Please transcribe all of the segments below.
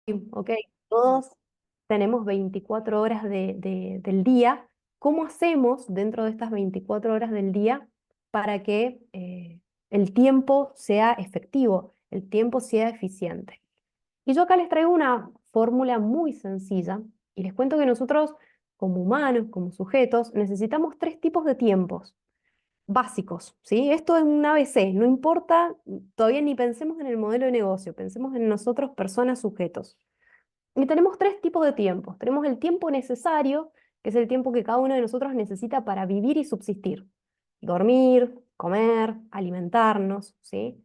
Ok, todos tenemos 24 horas del día. ¿Cómo hacemos dentro de estas 24 horas del día para que el tiempo sea efectivo, el tiempo sea eficiente? Y yo acá les traigo una fórmula muy sencilla y les cuento que nosotros, como humanos, como sujetos, necesitamos tres tipos de tiempos básicos, ¿sí? Esto es un ABC, no importa, todavía ni pensemos en el modelo de negocio, pensemos en nosotros, personas, sujetos. Y tenemos tres tipos de tiempos. Tenemos el tiempo necesario, que es el tiempo que cada uno de nosotros necesita para vivir y subsistir. Dormir, comer, alimentarnos, ¿sí?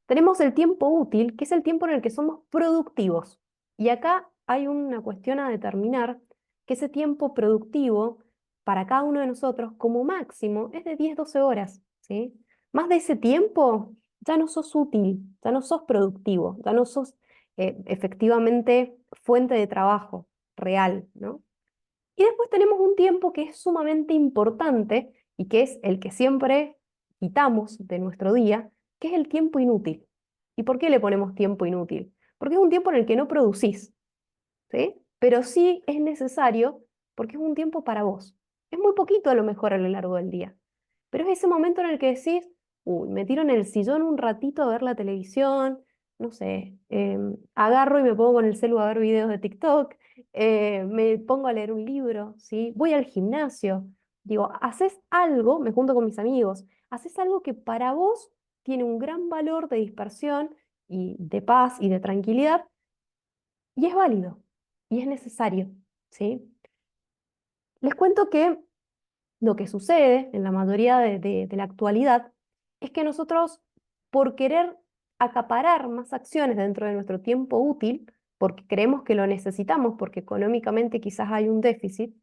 Tenemos el tiempo útil, que es el tiempo en el que somos productivos. Y acá hay una cuestión a determinar, que ese tiempo productivo para cada uno de nosotros, como máximo, es de 10 12 horas, ¿sí? Más de ese tiempo, ya no sos útil, ya no sos productivo, ya no sos efectivamente fuente de trabajo real, ¿no? Y después tenemos un tiempo que es sumamente importante y que es el que siempre quitamos de nuestro día, que es el tiempo inútil. ¿Y por qué le ponemos tiempo inútil? Porque es un tiempo en el que no producís, ¿sí? Pero sí es necesario porque es un tiempo para vos. Es muy poquito a lo mejor a lo largo del día, pero es ese momento en el que decís, uy, me tiro en el sillón un ratito a ver la televisión, no sé, agarro y me pongo con el celu a ver videos de TikTok, me pongo a leer un libro, ¿sí? Voy al gimnasio. Digo, haces algo, me junto con mis amigos, haces algo que para vos tiene un gran valor de dispersión y de paz y de tranquilidad y es válido y es necesario, ¿sí? Les cuento que lo que sucede en la mayoría de la actualidad es que nosotros, por querer acaparar más acciones dentro de nuestro tiempo útil, porque creemos que lo necesitamos, porque económicamente quizás hay un déficit,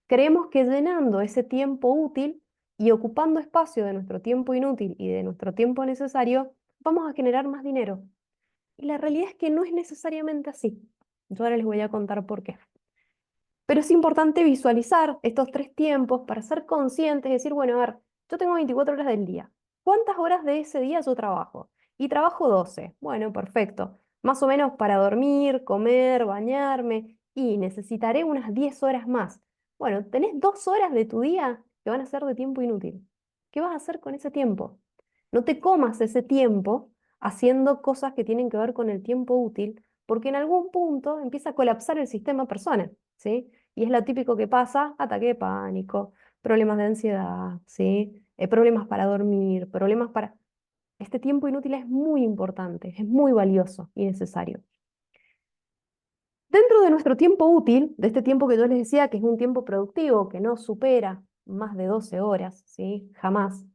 creemos que llenando ese tiempo útil y ocupando espacio de nuestro tiempo inútil y de nuestro tiempo necesario, vamos a generar más dinero. Y la realidad es que no es necesariamente así. Yo ahora les voy a contar por qué. Pero es importante visualizar estos tres tiempos para ser conscientes, decir, bueno, a ver, yo tengo 24 horas del día. ¿Cuántas horas de ese día yo trabajo? Y trabajo 12. Bueno, perfecto. Más o menos para dormir, comer, bañarme. Y necesitaré unas 10 horas más. Bueno, tenés 2 horas de tu día que van a ser de tiempo inútil. ¿Qué vas a hacer con ese tiempo? No te comas ese tiempo haciendo cosas que tienen que ver con el tiempo útil, porque en algún punto empieza a colapsar el sistema persona, ¿sí? Y es lo típico que pasa, ataque de pánico, problemas de ansiedad, ¿sí? Problemas para dormir, problemas para... Este tiempo inútil es muy importante, es muy valioso y necesario. Dentro de nuestro tiempo útil, de este tiempo que yo les decía que es un tiempo productivo, que no supera más de 12 horas, ¿sí? Jamás,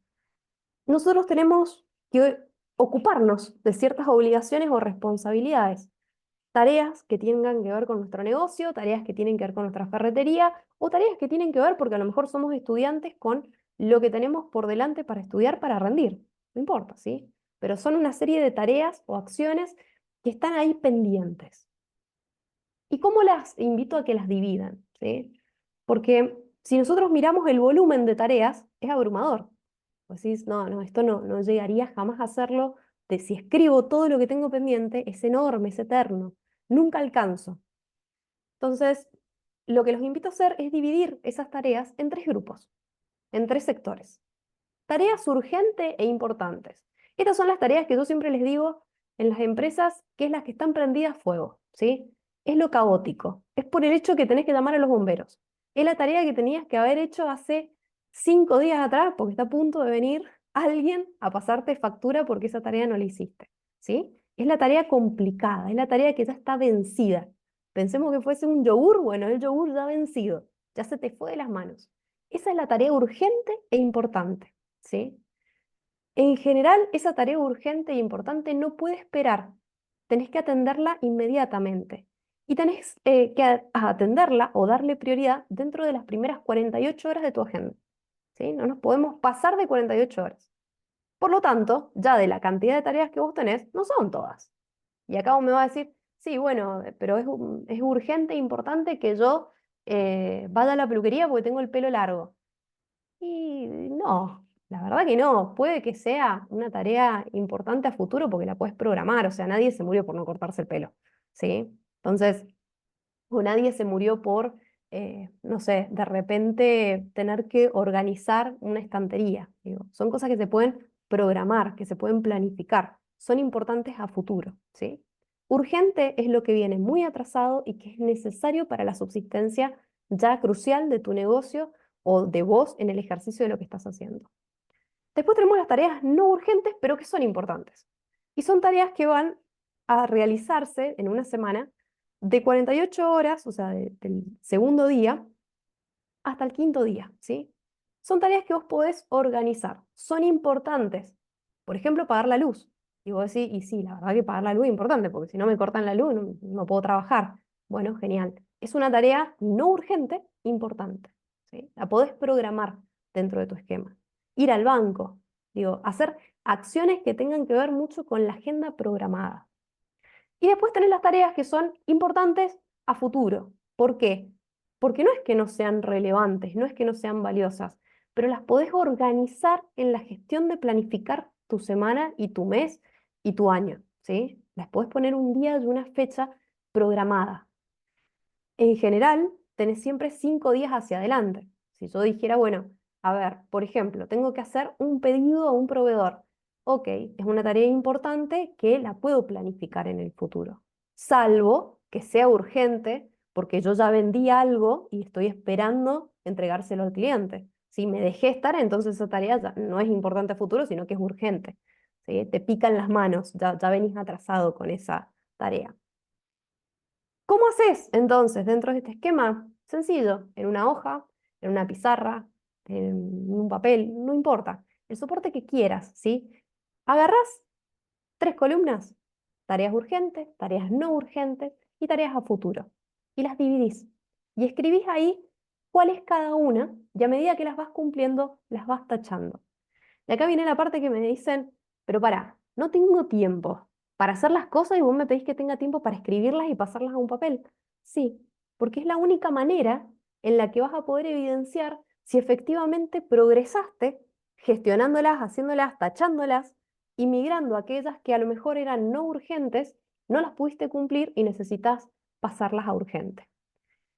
nosotros tenemos que ocuparnos de ciertas obligaciones o responsabilidades, tareas que tengan que ver con nuestro negocio, tareas que tienen que ver con nuestra ferretería o tareas que tienen que ver porque a lo mejor somos estudiantes con lo que tenemos por delante para estudiar, para rendir. No importa, ¿sí? Pero son una serie de tareas o acciones que están ahí pendientes. ¿Y cómo las invito a que las dividan? ¿Sí? Porque si nosotros miramos el volumen de tareas, es abrumador. Pues decís, no, no, esto no llegaría jamás a hacerlo. De si escribo todo lo que tengo pendiente, es enorme, es eterno. Nunca alcanzo. Entonces, lo que los invito a hacer es dividir esas tareas en tres grupos, en tres sectores. Tareas urgentes e importantes. Estas son las tareas que yo siempre les digo en las empresas, que es las que están prendidas a fuego, ¿sí? Es lo caótico. Es por el hecho que tenés que llamar a los bomberos. Es la tarea que tenías que haber hecho hace 5 días atrás, porque está a punto de venir alguien a pasarte factura porque esa tarea no la hiciste, ¿sí? Es la tarea complicada, es la tarea que ya está vencida. Pensemos que fuese un yogur, bueno, el yogur ya vencido, ya se te fue de las manos. Esa es la tarea urgente e importante. ¿Sí? En general, esa tarea urgente e importante no puede esperar. Tenés que atenderla inmediatamente. Y tenés que atenderla o darle prioridad dentro de las primeras 48 horas de tu agenda. ¿Sí? No nos podemos pasar de 48 horas. Por lo tanto, ya de la cantidad de tareas que vos tenés, no son todas. Y acá vos me vas a decir, sí, bueno, pero es urgente e importante que yo vaya a la peluquería porque tengo el pelo largo. Y no, la verdad que no. Puede que sea una tarea importante a futuro porque la puedes programar. O sea, nadie se murió por no cortarse el pelo. ¿Sí? Entonces, o nadie se murió por, no sé, de repente tener que organizar una estantería. Digo, son cosas que se pueden programar, que se pueden planificar, son importantes a futuro, ¿sí? Urgente es lo que viene muy atrasado y que es necesario para la subsistencia ya crucial de tu negocio o de vos en el ejercicio de lo que estás haciendo. Después tenemos las tareas no urgentes, pero que son importantes. Y son tareas que van a realizarse en una semana de 48 horas, o sea, del segundo día hasta el quinto día, ¿sí? Son tareas que vos podés organizar, son importantes. Por ejemplo, pagar la luz. Y vos decís, y sí, la verdad que pagar la luz es importante, porque si no me cortan la luz no puedo trabajar. Bueno, genial. Es una tarea no urgente, importante, ¿sí? La podés programar dentro de tu esquema. Ir al banco, digo, hacer acciones que tengan que ver mucho con la agenda programada. Y después tenés las tareas que son importantes a futuro. ¿Por qué? Porque no es que no sean relevantes, no es que no sean valiosas, pero las podés organizar en la gestión de planificar tu semana y tu mes y tu año, ¿sí? Las podés poner un día y una fecha programada. En general, tenés siempre 5 días hacia adelante. Si yo dijera, bueno, a ver, por ejemplo, tengo que hacer un pedido a un proveedor. Ok, es una tarea importante que la puedo planificar en el futuro. Salvo que sea urgente, porque yo ya vendí algo y estoy esperando entregárselo al cliente. Si me dejé estar, entonces esa tarea ya no es importante a futuro, sino que es urgente. ¿Sí? Te pican las manos, ya venís atrasado con esa tarea. ¿Cómo haces entonces dentro de este esquema? Sencillo, en una hoja, en una pizarra, en un papel, no importa, el soporte que quieras, ¿sí? Agarrás 3 columnas, tareas urgentes, tareas no urgentes y tareas a futuro, y las dividís. Y escribís ahí cuál es cada una, y a medida que las vas cumpliendo, las vas tachando. Y acá viene la parte que me dicen, pero pará, no tengo tiempo para hacer las cosas y vos me pedís que tenga tiempo para escribirlas y pasarlas a un papel. Sí, porque es la única manera en la que vas a poder evidenciar si efectivamente progresaste gestionándolas, haciéndolas, tachándolas y migrando a aquellas que a lo mejor eran no urgentes, no las pudiste cumplir y necesitas pasarlas a urgente.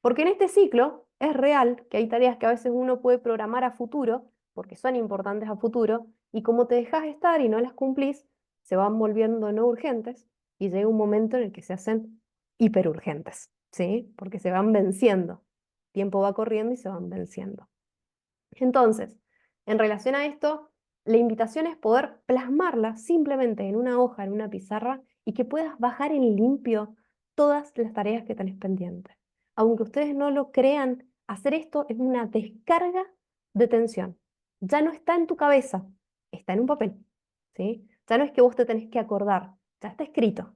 Porque en este ciclo es real que hay tareas que a veces uno puede programar a futuro, porque son importantes a futuro, y como te dejas estar y no las cumplís, se van volviendo no urgentes y llega un momento en el que se hacen hiperurgentes, ¿sí? Porque se van venciendo. El tiempo va corriendo y se van venciendo. Entonces, en relación a esto, la invitación es poder plasmarla simplemente en una hoja, en una pizarra, y que puedas bajar en limpio todas las tareas que tenés pendientes. Aunque ustedes no lo crean, hacer esto es una descarga de tensión. Ya no está en tu cabeza, está en un papel, ¿sí? Ya no es que vos te tenés que acordar, ya está escrito.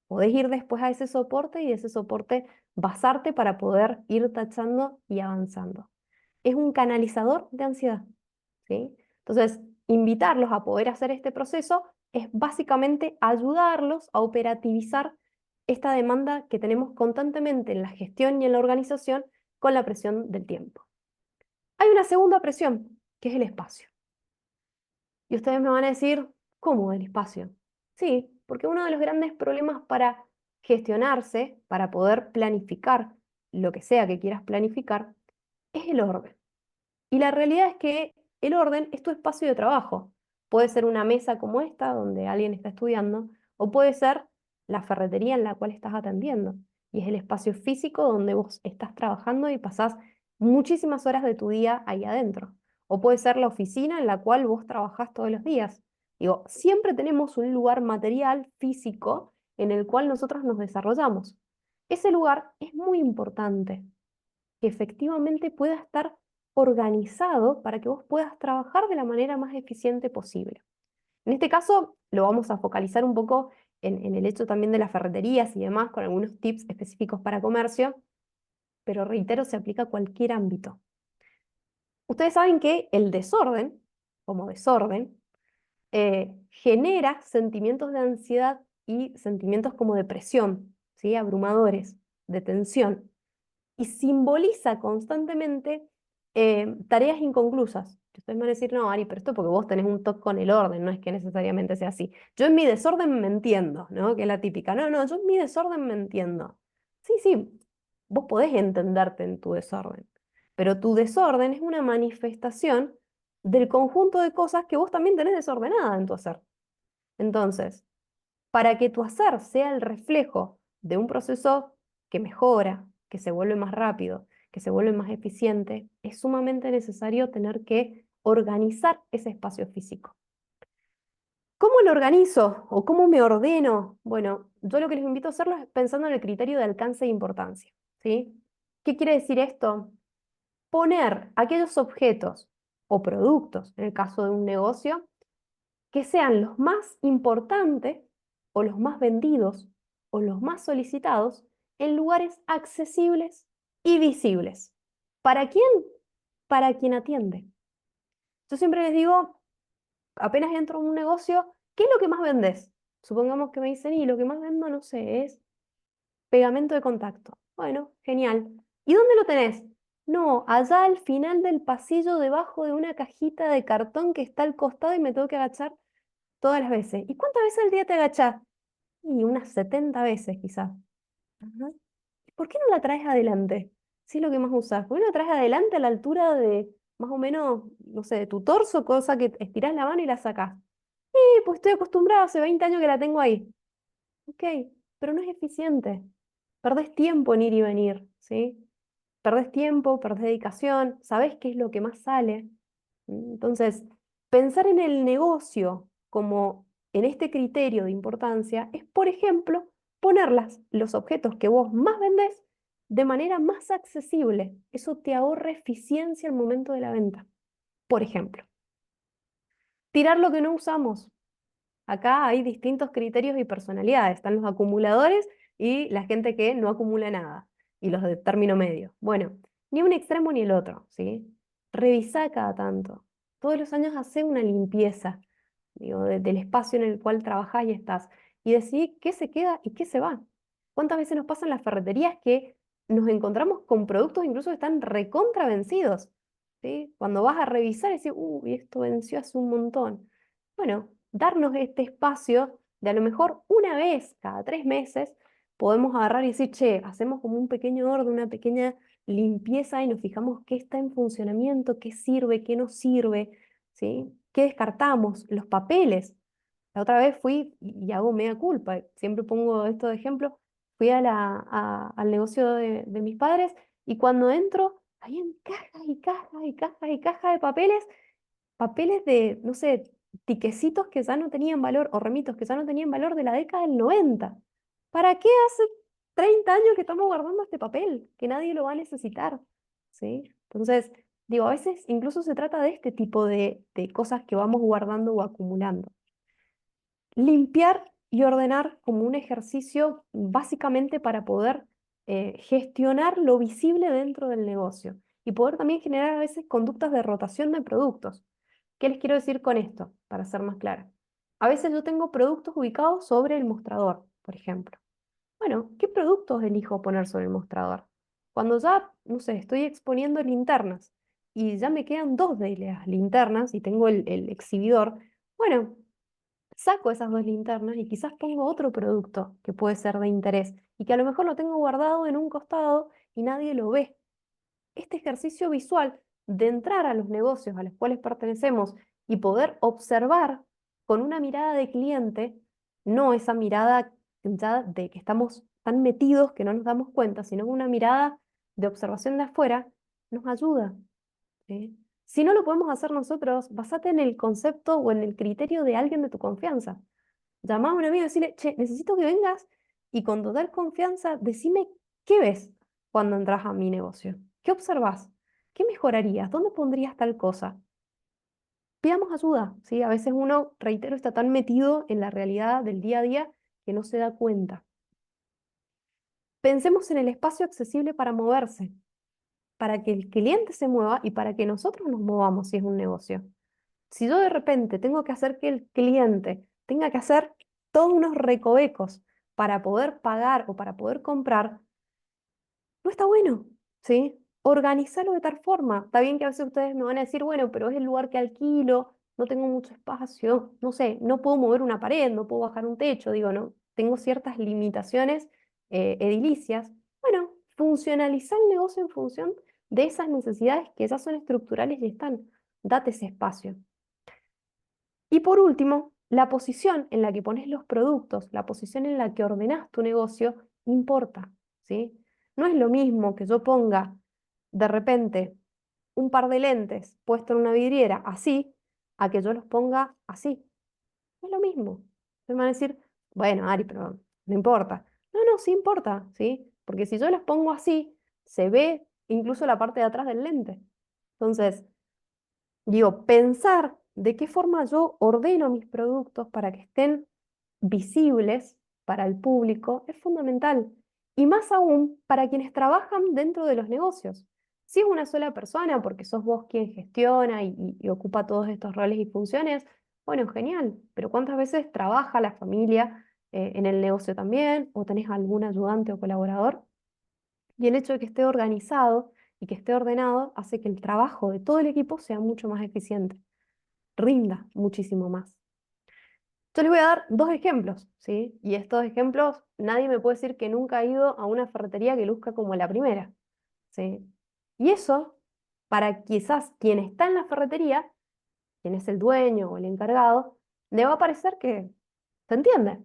Podés ir después a ese soporte y de ese soporte basarte para poder ir tachando y avanzando. Es un canalizador de ansiedad, ¿sí? Entonces, invitarlos a poder hacer este proceso es básicamente ayudarlos a operativizar esta demanda que tenemos constantemente en la gestión y en la organización con la presión del tiempo. Hay una segunda presión, que es el espacio. Y ustedes me van a decir, ¿cómo el espacio? Sí, porque uno de los grandes problemas para gestionarse, para poder planificar lo que sea que quieras planificar, es el orden. Y la realidad es que el orden es tu espacio de trabajo. Puede ser una mesa como esta, donde alguien está estudiando, o puede ser la ferretería en la cual estás atendiendo. Y es el espacio físico donde vos estás trabajando y pasás muchísimas horas de tu día ahí adentro. O puede ser la oficina en la cual vos trabajás todos los días. Digo, siempre tenemos un lugar material, físico, en el cual nosotros nos desarrollamos. Ese lugar es muy importante que efectivamente pueda estar organizado para que vos puedas trabajar de la manera más eficiente posible. En este caso, lo vamos a focalizar un poco en el hecho también de las ferreterías y demás, con algunos tips específicos para comercio, pero reitero, se aplica a cualquier ámbito. Ustedes saben que el desorden, como desorden, genera sentimientos de ansiedad y sentimientos como de presión, ¿sí? Abrumadores, de tensión y simboliza constantemente tareas inconclusas. Ustedes me van a decir, no, Ari, pero esto porque vos tenés un toque con el orden, no es que necesariamente sea así. Yo en mi desorden me entiendo, ¿no? Que es la típica. No, no, yo en mi desorden me entiendo. Sí, sí, vos podés entenderte en tu desorden, pero tu desorden es una manifestación del conjunto de cosas que vos también tenés desordenada en tu hacer. Entonces, para que tu hacer sea el reflejo de un proceso que mejora, que se vuelve más rápido, que se vuelve más eficiente, es sumamente necesario tener que organizar ese espacio físico. ¿Cómo lo organizo o cómo me ordeno? Bueno, yo lo que les invito a hacerlo es pensando en el criterio de alcance e importancia, ¿sí? ¿Qué quiere decir esto? Poner aquellos objetos o productos, en el caso de un negocio, que sean los más importantes o los más vendidos o los más solicitados en lugares accesibles y visibles. ¿Para quién? Para quien atiende. Yo siempre les digo, apenas entro a un negocio, ¿qué es lo que más vendes? Supongamos que me dicen, y lo que más vendo, no sé, es pegamento de contacto. Bueno, genial. ¿Y dónde lo tenés? No, allá al final del pasillo, debajo de una cajita de cartón que está al costado y me tengo que agachar todas las veces. ¿Y cuántas veces al día te agachás? Y unas 70 veces quizás. Ajá. ¿Por qué no la traes adelante? Si es lo que más usás. ¿Por qué no la traes adelante a la altura de más o menos, no sé, de tu torso, cosa que estirás la mano y la sacás? Pues estoy acostumbrado, hace 20 años que la tengo ahí. Ok, pero no es eficiente. Perdés tiempo en ir y venir, ¿sí? Perdés tiempo, perdés dedicación, sabés qué es lo que más sale. Entonces, pensar en el negocio como en este criterio de importancia es, por ejemplo, ponerlas, los objetos que vos más vendés, de manera más accesible. Eso te ahorra eficiencia al momento de la venta. Por ejemplo, tirar lo que no usamos. Acá hay distintos criterios y personalidades. Están los acumuladores y la gente que no acumula nada. Y los de término medio. Bueno, ni un extremo ni el otro, ¿sí? Revisá cada tanto. Todos los años hacé una limpieza, digo, del espacio en el cual trabajás y estás. Y decidí qué se queda y qué se va. ¿Cuántas veces nos pasa en las ferreterías que nos encontramos con productos incluso que están recontra vencidos? ¿Sí? Cuando vas a revisar y decís, uy, esto venció hace un montón. Bueno, darnos este espacio de a lo mejor una vez cada 3 meses podemos agarrar y decir, che, hacemos como un pequeño orden, una pequeña limpieza y nos fijamos qué está en funcionamiento, qué sirve, qué no sirve, ¿sí? ¿Qué descartamos? Los papeles. La otra vez fui y hago mea culpa, siempre pongo esto de ejemplo, fui al negocio de mis padres y cuando entro, habían cajas y cajas y cajas y cajas de papeles de, no sé, tiquecitos que ya no tenían valor o remitos que ya no tenían valor de la década del 90. ¿Para qué hace 30 años que estamos guardando este papel? Que nadie lo va a necesitar, ¿sí? Entonces, digo, a veces incluso se trata de este tipo de cosas que vamos guardando o acumulando. Limpiar y ordenar como un ejercicio básicamente para poder gestionar lo visible dentro del negocio y poder también generar a veces conductas de rotación de productos. ¿Qué les quiero decir con esto? Para ser más clara. A veces yo tengo productos ubicados sobre el mostrador, por ejemplo. Bueno, ¿qué productos elijo poner sobre el mostrador? Cuando ya, no sé, estoy exponiendo linternas y ya me quedan dos de las linternas y tengo el exhibidor, bueno, saco esas dos linternas y quizás pongo otro producto que puede ser de interés y que a lo mejor lo tengo guardado en un costado y nadie lo ve. Este ejercicio visual de entrar a los negocios a los cuales pertenecemos y poder observar con una mirada de cliente, no esa mirada ya de que estamos tan metidos que no nos damos cuenta, sino una mirada de observación de afuera, nos ayuda. ¿Sí? Si no lo podemos hacer nosotros, basate en el concepto o en el criterio de alguien de tu confianza. Llamá a un amigo y decirle, che, necesito que vengas y con total confianza decime qué ves cuando entras a mi negocio. ¿Qué observas? ¿Qué mejorarías? ¿Dónde pondrías tal cosa? Pidamos ayuda, ¿sí? A veces uno, reitero, está tan metido en la realidad del día a día que no se da cuenta. Pensemos en el espacio accesible para moverse, para que el cliente se mueva y para que nosotros nos movamos si es un negocio. Si yo de repente tengo que hacer que el cliente tenga que hacer todos unos recovecos para poder pagar o para poder comprar, no está bueno, ¿sí? Organizarlo de tal forma. Está bien que a veces ustedes me van a decir, bueno, pero es el lugar que alquilo, no tengo mucho espacio, no sé, no puedo mover una pared, no puedo bajar un techo, digo, no, tengo ciertas limitaciones edilicias. funcionalizar el negocio en función de esas necesidades que ya son estructurales y están. Date ese espacio. Y por último, la posición en la que pones los productos, la posición en la que ordenás tu negocio, importa, ¿sí? No es lo mismo que yo ponga de repente un par de lentes puesto en una vidriera así, a que yo los ponga así. No es lo mismo. Me van a decir, bueno, Ari, pero no importa. No, no, sí importa, ¿sí? Porque si yo los pongo así, se ve incluso la parte de atrás del lente. Entonces, digo, pensar de qué forma yo ordeno mis productos para que estén visibles para el público es fundamental. Y más aún para quienes trabajan dentro de los negocios. Si es una sola persona, porque sos vos quien gestiona y ocupa todos estos roles y funciones, bueno, genial. Pero ¿cuántas veces trabaja la familia en el negocio también? ¿O tenés algún ayudante o colaborador? Y el hecho de que esté organizado y que esté ordenado hace que el trabajo de todo el equipo sea mucho más eficiente, rinda muchísimo más. Yo les voy a dar dos ejemplos, ¿sí? Y estos ejemplos, nadie me puede decir que nunca ha ido a una ferretería que luzca como la primera, ¿sí? Y eso, para quizás quien está en la ferretería, quien es el dueño o el encargado, le va a parecer que se entiende,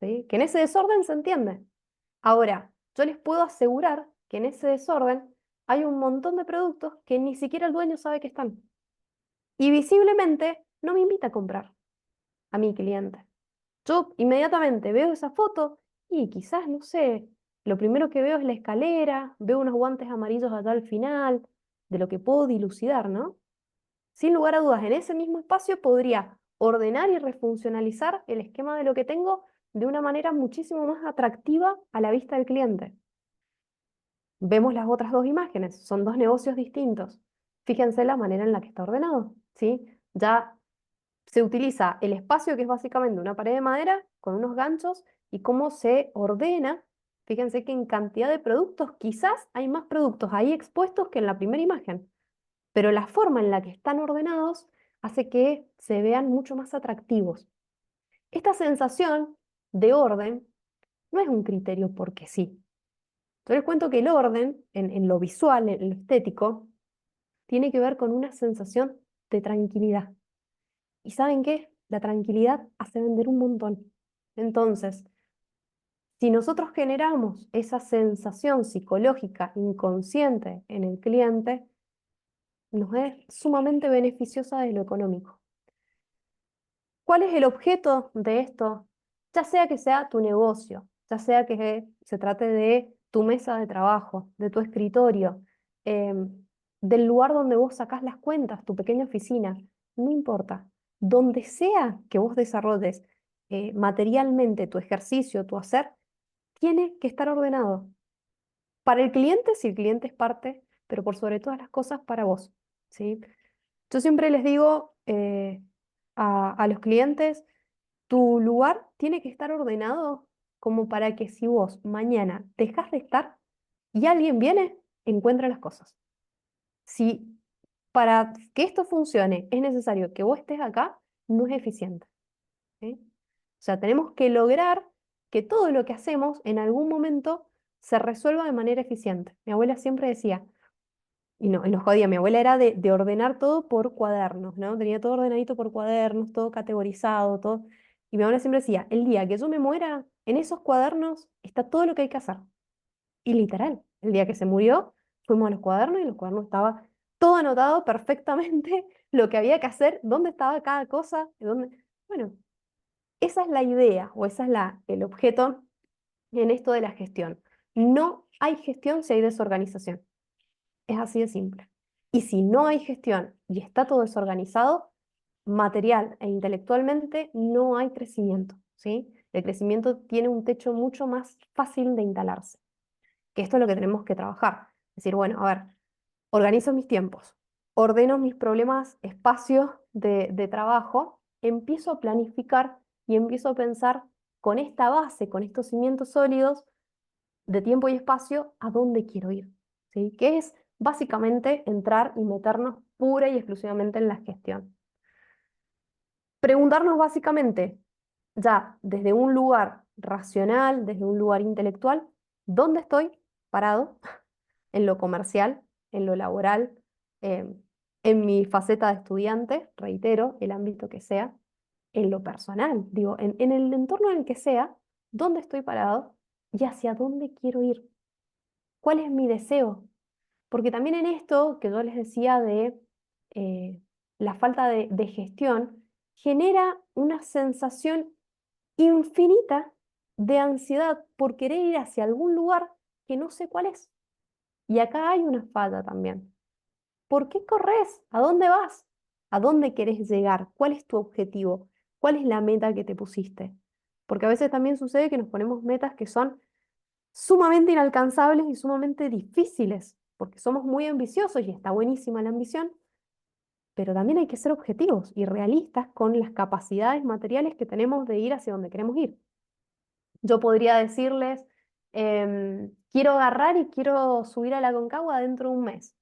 ¿sí? Que en ese desorden se entiende. Ahora, yo les puedo asegurar que en ese desorden hay un montón de productos que ni siquiera el dueño sabe que están. Y visiblemente no me invita a comprar a mi cliente. Yo inmediatamente veo esa foto y quizás, no sé, lo primero que veo es la escalera, veo unos guantes amarillos allá al final, de lo que puedo dilucidar, ¿no? Sin lugar a dudas, en ese mismo espacio podría ordenar y refuncionalizar el esquema de lo que tengo de una manera muchísimo más atractiva a la vista del cliente. Vemos las otras dos imágenes, son dos negocios distintos. Fíjense la manera en la que está ordenado, ¿sí? Ya se utiliza el espacio, que es básicamente una pared de madera con unos ganchos, y cómo se ordena. Fíjense que en cantidad de productos quizás hay más productos ahí expuestos que en la primera imagen, pero la forma en la que están ordenados hace que se vean mucho más atractivos. Esta sensación de orden no es un criterio porque sí. Yo les cuento que el orden, en lo visual, en lo estético, tiene que ver con una sensación de tranquilidad. ¿Y saben qué? La tranquilidad hace vender un montón. Entonces, si nosotros generamos esa sensación psicológica inconsciente en el cliente, nos es sumamente beneficiosa de lo económico. ¿Cuál es el objeto de esto? Ya sea que sea tu negocio, ya sea que se trate de tu mesa de trabajo, de tu escritorio, del lugar donde vos sacás las cuentas, tu pequeña oficina, no importa. Donde sea que vos desarrolles materialmente tu ejercicio, tu hacer, tiene que estar ordenado. Para el cliente, si el cliente es parte, pero por sobre todas las cosas para vos, ¿sí? Yo siempre les digo a los clientes, tu lugar tiene que estar ordenado como para que si vos mañana dejas de estar y alguien viene, encuentra las cosas. Si para que esto funcione es necesario que vos estés acá, no es eficiente, ¿sí? O sea, tenemos que lograr que todo lo que hacemos en algún momento se resuelva de manera eficiente. Mi abuela siempre decía, y nos jodía, mi abuela era de ordenar todo por cuadernos, ¿no? Tenía todo ordenadito por cuadernos, todo categorizado, todo. Y mi abuela siempre decía, el día que yo me muera, en esos cuadernos está todo lo que hay que hacer. Y literal, el día que se murió, fuimos a los cuadernos y en los cuadernos estaba todo anotado perfectamente, lo que había que hacer, dónde estaba cada cosa, dónde... Bueno, esa es la idea o esa es el objeto en esto de la gestión. No hay gestión si hay desorganización. Es así de simple. Y si no hay gestión y está todo desorganizado, material e intelectualmente no hay crecimiento, ¿sí? El crecimiento tiene un techo mucho más fácil de instalarse, que esto es lo que tenemos que trabajar. Decir, bueno, a ver, organizo mis tiempos, ordeno mis problemas, espacios de trabajo, empiezo a planificar y empiezo a pensar con esta base, con estos cimientos sólidos de tiempo y espacio, a dónde quiero ir, ¿sí? Que es básicamente entrar y meternos pura y exclusivamente en la gestión. Preguntarnos básicamente, ya desde un lugar racional, desde un lugar intelectual, ¿dónde estoy parado? en lo comercial, en lo laboral, eh, en mi faceta de estudiante, reitero, el ámbito que sea, en lo personal, digo, en el entorno en el que sea, dónde estoy parado y hacia dónde quiero ir, cuál es mi deseo. Porque también en esto que yo les decía de eh, la falta de gestión, genera una sensación infinita de ansiedad por querer ir hacia algún lugar que no sé cuál es. Y acá hay una falla también. ¿Por qué corres? ¿A dónde vas? ¿A dónde querés llegar? ¿Cuál es tu objetivo? ¿Cuál es la meta que te pusiste? Porque a veces también sucede que nos ponemos metas que son sumamente inalcanzables y sumamente difíciles, porque somos muy ambiciosos y está buenísima la ambición, pero también hay que ser objetivos y realistas con las capacidades materiales que tenemos de ir hacia donde queremos ir. Yo podría decirles, quiero agarrar y quiero subir a la Concagua dentro de un mes.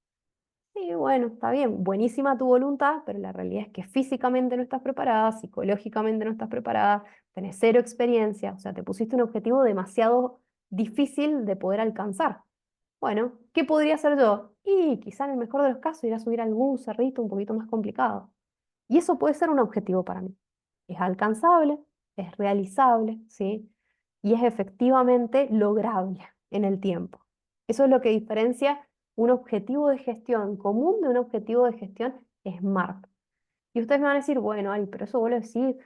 Sí, bueno, está bien, buenísima tu voluntad, pero la realidad es que físicamente no estás preparada, psicológicamente no estás preparada, tenés cero experiencia, o sea, te pusiste un objetivo demasiado difícil de poder alcanzar. Bueno, ¿qué podría hacer yo? Y quizá en el mejor de los casos ir a subir algún cerrito un poquito más complicado. Y eso puede ser un objetivo para mí. Es alcanzable, es realizable, ¿sí? Y es efectivamente lograble en el tiempo. Eso es lo que diferencia un objetivo de gestión común de un objetivo de gestión SMART. Y ustedes me van a decir, bueno, Ari, pero eso vuelve a decir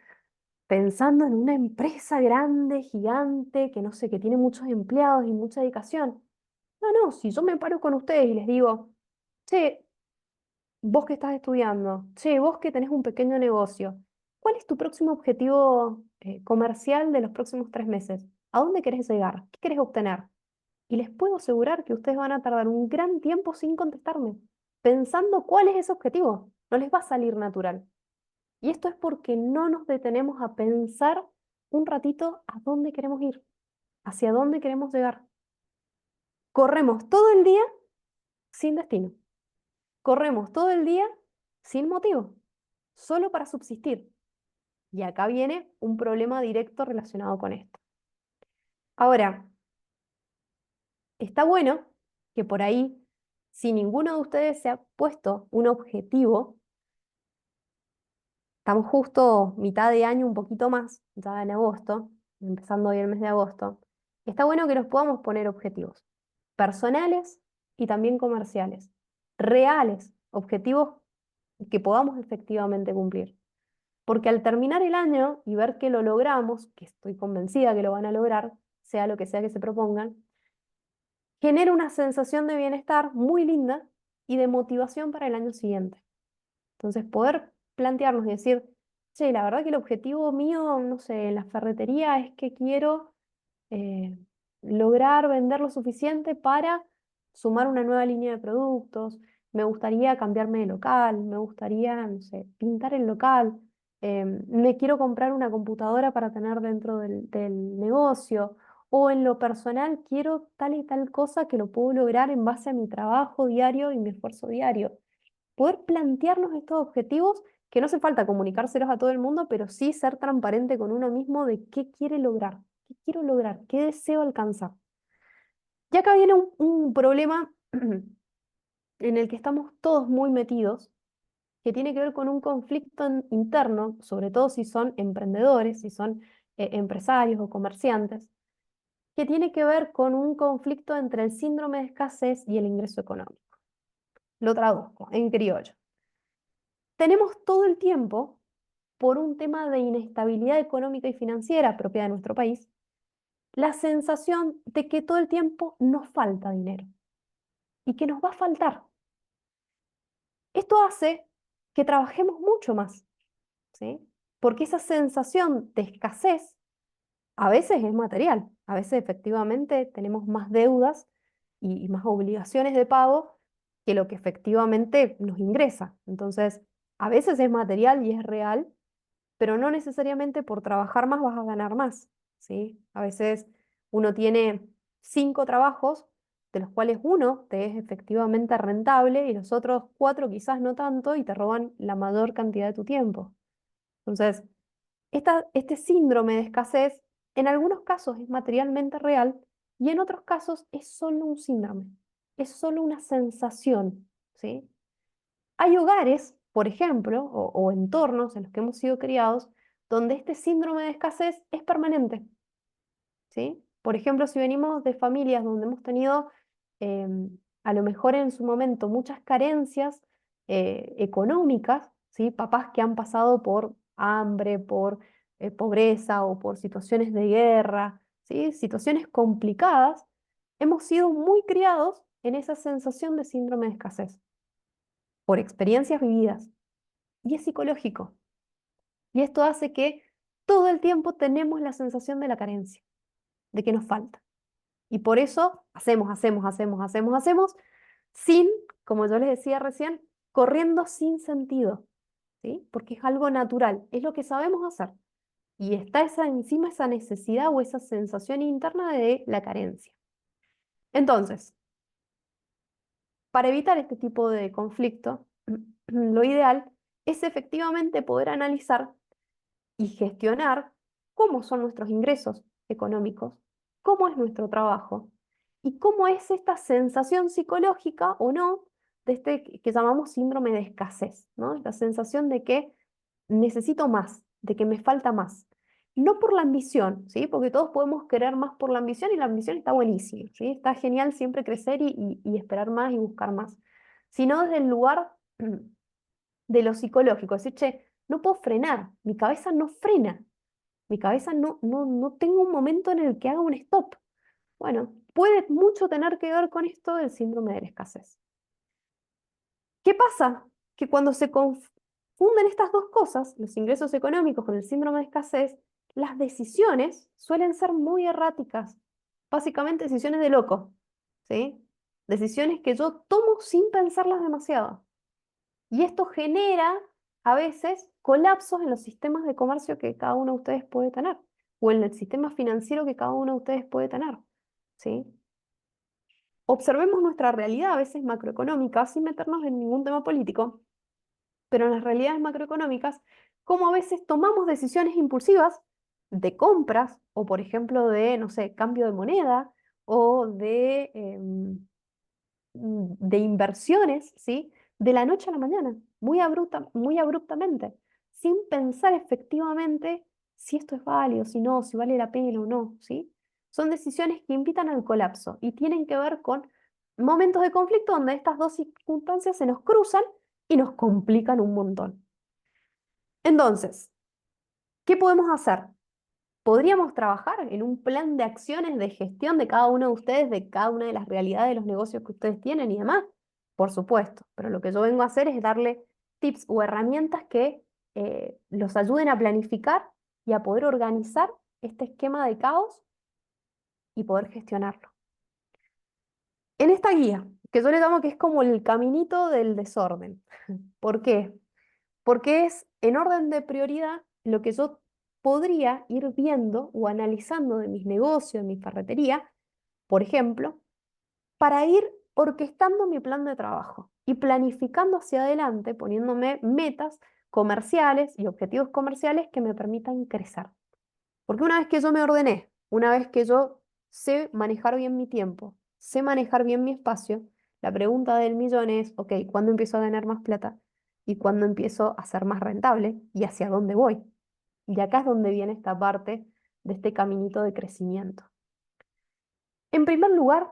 pensando en una empresa grande, gigante, que no sé, que tiene muchos empleados y mucha dedicación. No, no, si yo me paro con ustedes y les digo, che, vos que estás estudiando, che, vos que tenés un pequeño negocio, ¿cuál es tu próximo objetivo comercial de los próximos 3 meses? ¿A dónde querés llegar? ¿Qué querés obtener? Y les puedo asegurar que ustedes van a tardar un gran tiempo sin contestarme, pensando cuál es ese objetivo. No les va a salir natural. Y esto es porque no nos detenemos a pensar un ratito a dónde queremos ir, hacia dónde queremos llegar. Corremos todo el día sin destino. Corremos todo el día sin motivo, solo para subsistir. Y acá viene un problema directo relacionado con esto. Ahora, está bueno que por ahí, si ninguno de ustedes se ha puesto un objetivo, estamos justo mitad de año, un poquito más, ya en agosto, empezando hoy el mes de agosto, está bueno que nos podamos poner objetivos personales y también comerciales, reales, objetivos que podamos efectivamente cumplir. Porque al terminar el año y ver que lo logramos, que estoy convencida que lo van a lograr, sea lo que sea que se propongan, genera una sensación de bienestar muy linda y de motivación para el año siguiente. Entonces, poder plantearnos y decir, che, la verdad que el objetivo mío, no sé, en la ferretería es que quiero eh, lograr vender lo suficiente para sumar una nueva línea de productos, me gustaría cambiarme de local, me gustaría, no sé, pintar el local, me quiero comprar una computadora para tener dentro del negocio, o en lo personal quiero tal y tal cosa que lo puedo lograr en base a mi trabajo diario y mi esfuerzo diario. Poder plantearnos estos objetivos que no hace falta comunicárselos a todo el mundo, pero sí ser transparente con uno mismo de qué quiere lograr, qué quiero lograr, qué deseo alcanzar. Y acá viene un problema en el que estamos todos muy metidos, que tiene que ver con un conflicto interno, sobre todo si son emprendedores, si son empresarios o comerciantes, que tiene que ver con un conflicto entre el síndrome de escasez y el ingreso económico. Lo traduzco en criollo. Tenemos todo el tiempo, por un tema de inestabilidad económica y financiera propia de nuestro país, la sensación de que todo el tiempo nos falta dinero y que nos va a faltar. Esto hace que trabajemos mucho más, ¿sí? Porque esa sensación de escasez a veces es material, a veces efectivamente tenemos más deudas y más obligaciones de pago que lo que efectivamente nos ingresa. Entonces, a veces es material y es real, pero no necesariamente por trabajar más vas a ganar más, ¿sí? A veces uno tiene 5 trabajos, de los cuales uno te es efectivamente rentable y los otros 4 quizás no tanto y te roban la mayor cantidad de tu tiempo. Entonces, este síndrome de escasez en algunos casos es materialmente real y en otros casos es solo un síndrome. es solo una sensación, ¿sí? Hay hogares, por ejemplo, o entornos en los que hemos sido criados, donde este síndrome de escasez es permanente, ¿sí? Por ejemplo, si venimos de familias donde hemos tenido a lo mejor en su momento muchas carencias económicas, ¿sí? Papás que han pasado por hambre, por pobreza o por situaciones de guerra, ¿sí? Situaciones complicadas, hemos sido muy criados en esa sensación de síndrome de escasez por experiencias vividas. Y es psicológico. Y esto hace que todo el tiempo tenemos la sensación de la carencia, de que nos falta. Y por eso hacemos, sin, como yo les decía recién, corriendo sin sentido, ¿sí? Porque es algo natural, es lo que sabemos hacer. Y está encima esa necesidad o esa sensación interna de la carencia. Entonces, para evitar este tipo de conflicto, lo ideal es efectivamente poder analizar y gestionar cómo son nuestros ingresos económicos, cómo es nuestro trabajo y cómo es esta sensación psicológica o no de este que llamamos síndrome de escasez, ¿no? La sensación de que necesito más, de que me falta más. No por la ambición, ¿sí? Porque todos podemos querer más por la ambición y la ambición está buenísima, ¿sí? Está genial siempre crecer y esperar más y buscar más, sino desde el lugar de lo psicológico, decir, che, no puedo frenar, mi cabeza no frena, mi cabeza no tengo un momento en el que haga un stop. Bueno, puede mucho tener que ver con esto del síndrome de la escasez. ¿Qué pasa? Que cuando se confunden estas dos cosas, los ingresos económicos con el síndrome de escasez, las decisiones suelen ser muy erráticas, básicamente decisiones de loco, ¿sí? Decisiones que yo tomo sin pensarlas demasiado. Y esto genera a veces colapsos en los sistemas de comercio que cada uno de ustedes puede tener, o en el sistema financiero que cada uno de ustedes puede tener, ¿sí? Observemos nuestra realidad, a veces macroeconómica, sin meternos en ningún tema político, pero en las realidades macroeconómicas, cómo a veces tomamos decisiones impulsivas de compras, o por ejemplo de, no sé, cambio de moneda, o de inversiones, ¿sí? De la noche a la mañana, muy abruptamente, sin pensar efectivamente si esto es válido, si no, si vale la pena o no, ¿sí? Son decisiones que invitan al colapso y tienen que ver con momentos de conflicto donde estas dos circunstancias se nos cruzan y nos complican un montón. Entonces, ¿qué podemos hacer? ¿Podríamos trabajar en un plan de acciones de gestión de cada uno de ustedes, de cada una de las realidades de los negocios que ustedes tienen y demás? Por supuesto, pero lo que yo vengo a hacer es darle tips o herramientas que los ayuden a planificar y a poder organizar este esquema de caos y poder gestionarlo. En esta guía, que yo le llamo que es como el caminito del desorden. ¿Por qué? Porque es en orden de prioridad lo que yo podría ir viendo o analizando de mis negocios, de mi ferretería, por ejemplo, para ir orquestando mi plan de trabajo y planificando hacia adelante, poniéndome metas comerciales y objetivos comerciales que me permitan crecer. Porque una vez que yo me ordené, una vez que yo sé manejar bien mi tiempo, sé manejar bien mi espacio, la pregunta del millón es, ok, ¿cuándo empiezo a ganar más plata? ¿Y cuándo empiezo a ser más rentable? ¿Y hacia dónde voy? Y acá es donde viene esta parte de este caminito de crecimiento. En primer lugar,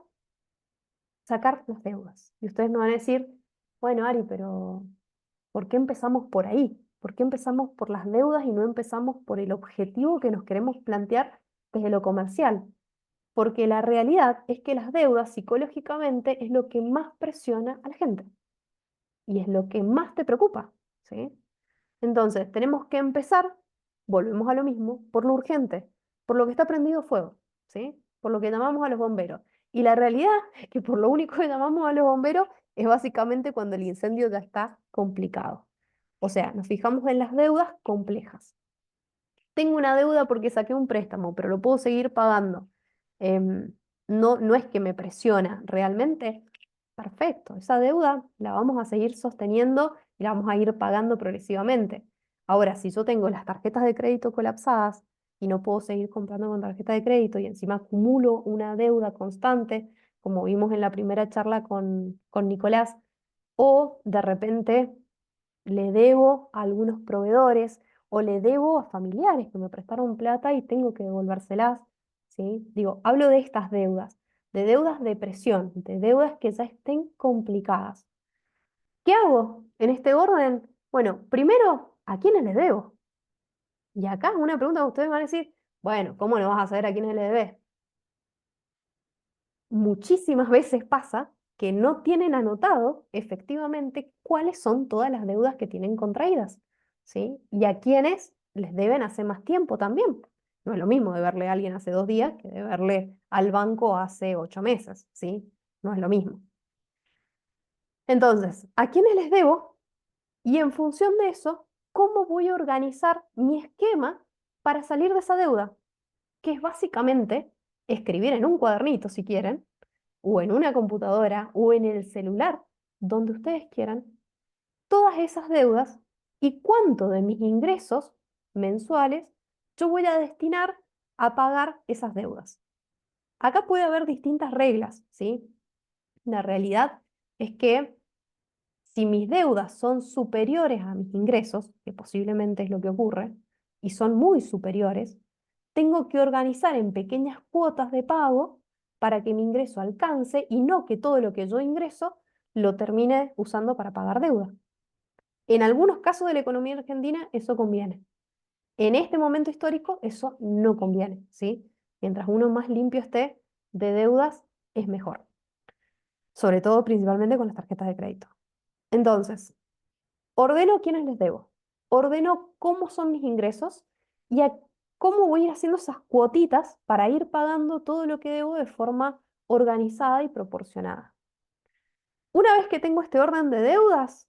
sacar las deudas. Y ustedes me van a decir, bueno, Ari, pero ¿por qué empezamos por ahí? ¿Por qué empezamos por las deudas y no empezamos por el objetivo que nos queremos plantear desde lo comercial? Porque la realidad es que las deudas psicológicamente es lo que más presiona a la gente y es lo que más te preocupa, ¿sí? Entonces, tenemos que empezar, volvemos a lo mismo, por lo urgente, por lo que está prendido fuego, ¿sí? Por lo que llamamos a los bomberos. Y la realidad es que por lo único que llamamos a los bomberos es básicamente cuando el incendio ya está complicado. O sea, nos fijamos en las deudas complejas. Tengo una deuda porque saqué un préstamo, pero lo puedo seguir pagando. No es que me presiona realmente. Perfecto, esa deuda la vamos a seguir sosteniendo y la vamos a ir pagando progresivamente. Ahora, si yo tengo las tarjetas de crédito colapsadas y no puedo seguir comprando con tarjeta de crédito y encima acumulo una deuda constante como vimos en la primera charla con Nicolás, o de repente le debo a algunos proveedores o le debo a familiares que me prestaron plata y tengo que devolvérselas, ¿sí? Digo, hablo de deudas de presión, de deudas que ya estén complicadas. ¿Qué hago en este orden? Bueno, primero, ¿a quiénes les debo? Y acá una pregunta que ustedes van a decir, bueno, ¿cómo no vas a saber a quiénes le debes? Muchísimas veces pasa que no tienen anotado efectivamente cuáles son todas las deudas que tienen contraídas, ¿sí? Y a quiénes les deben hace más tiempo también. No es lo mismo deberle a alguien hace 2 días que deberle al banco hace 8 meses, ¿sí? No es lo mismo. Entonces, ¿a quiénes les debo? Y en función de eso, ¿cómo voy a organizar mi esquema para salir de esa deuda? Que es básicamente escribir en un cuadernito, si quieren, o en una computadora, o en el celular, donde ustedes quieran, todas esas deudas y cuánto de mis ingresos mensuales yo voy a destinar a pagar esas deudas. Acá puede haber distintas reglas, ¿sí? La realidad es que si mis deudas son superiores a mis ingresos, que posiblemente es lo que ocurre, y son muy superiores, tengo que organizar en pequeñas cuotas de pago para que mi ingreso alcance y no que todo lo que yo ingreso lo termine usando para pagar deuda. En algunos casos de la economía argentina eso conviene. En este momento histórico eso no conviene, ¿sí? Mientras uno más limpio esté de deudas, es mejor. Sobre todo, principalmente con las tarjetas de crédito. Entonces, ordeno quiénes les debo, ordeno cómo son mis ingresos y cómo voy a ir haciendo esas cuotitas para ir pagando todo lo que debo de forma organizada y proporcionada. Una vez que tengo este orden de deudas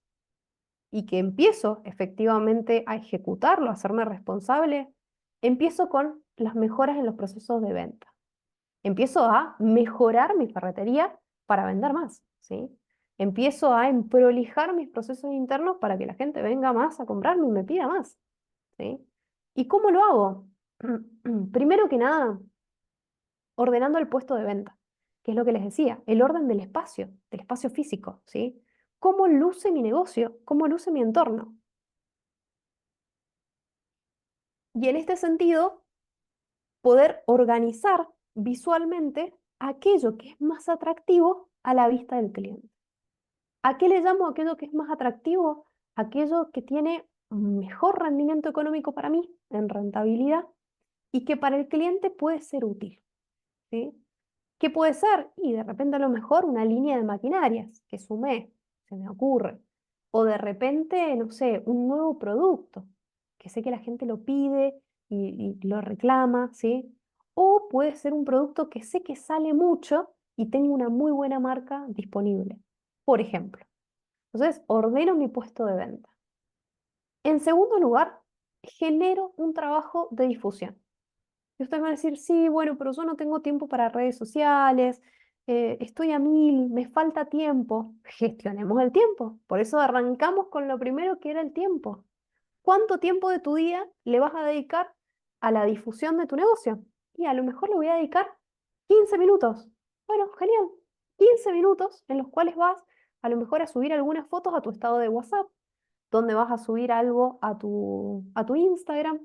y que empiezo efectivamente a ejecutarlo, a hacerme responsable, empiezo con las mejoras en los procesos de venta. Empiezo a mejorar mi ferretería para vender más, ¿sí? Empiezo a emprolijar mis procesos internos para que la gente venga más a comprarme y me pida más, ¿sí? ¿Y cómo lo hago? Primero que nada, ordenando el puesto de venta, que es lo que les decía, el orden del espacio físico, ¿sí? ¿Cómo luce mi negocio? ¿Cómo luce mi entorno? Y en este sentido, poder organizar visualmente aquello que es más atractivo a la vista del cliente. ¿A qué le llamo aquello que es más atractivo? Aquello que tiene un mejor rendimiento económico para mí en rentabilidad y que para el cliente puede ser útil, ¿sí? ¿Qué puede ser? Y de repente a lo mejor una línea de maquinarias que sumé, se me ocurre. O de repente, no sé, un nuevo producto, que sé que la gente lo pide y lo reclama, ¿sí? O puede ser un producto que sé que sale mucho y tengo una muy buena marca disponible, por ejemplo. Entonces, ordeno mi puesto de venta. En segundo lugar, genero un trabajo de difusión. Y ustedes van a decir, sí, bueno, pero yo no tengo tiempo para redes sociales, estoy a 1000, me falta tiempo. Gestionemos el tiempo. Por eso arrancamos con lo primero que era el tiempo. ¿Cuánto tiempo de tu día le vas a dedicar a la difusión de tu negocio? Y a lo mejor le voy a dedicar 15 minutos. Bueno, genial. 15 minutos en los cuales vas a lo mejor a subir algunas fotos a tu estado de WhatsApp, donde vas a subir algo a tu Instagram,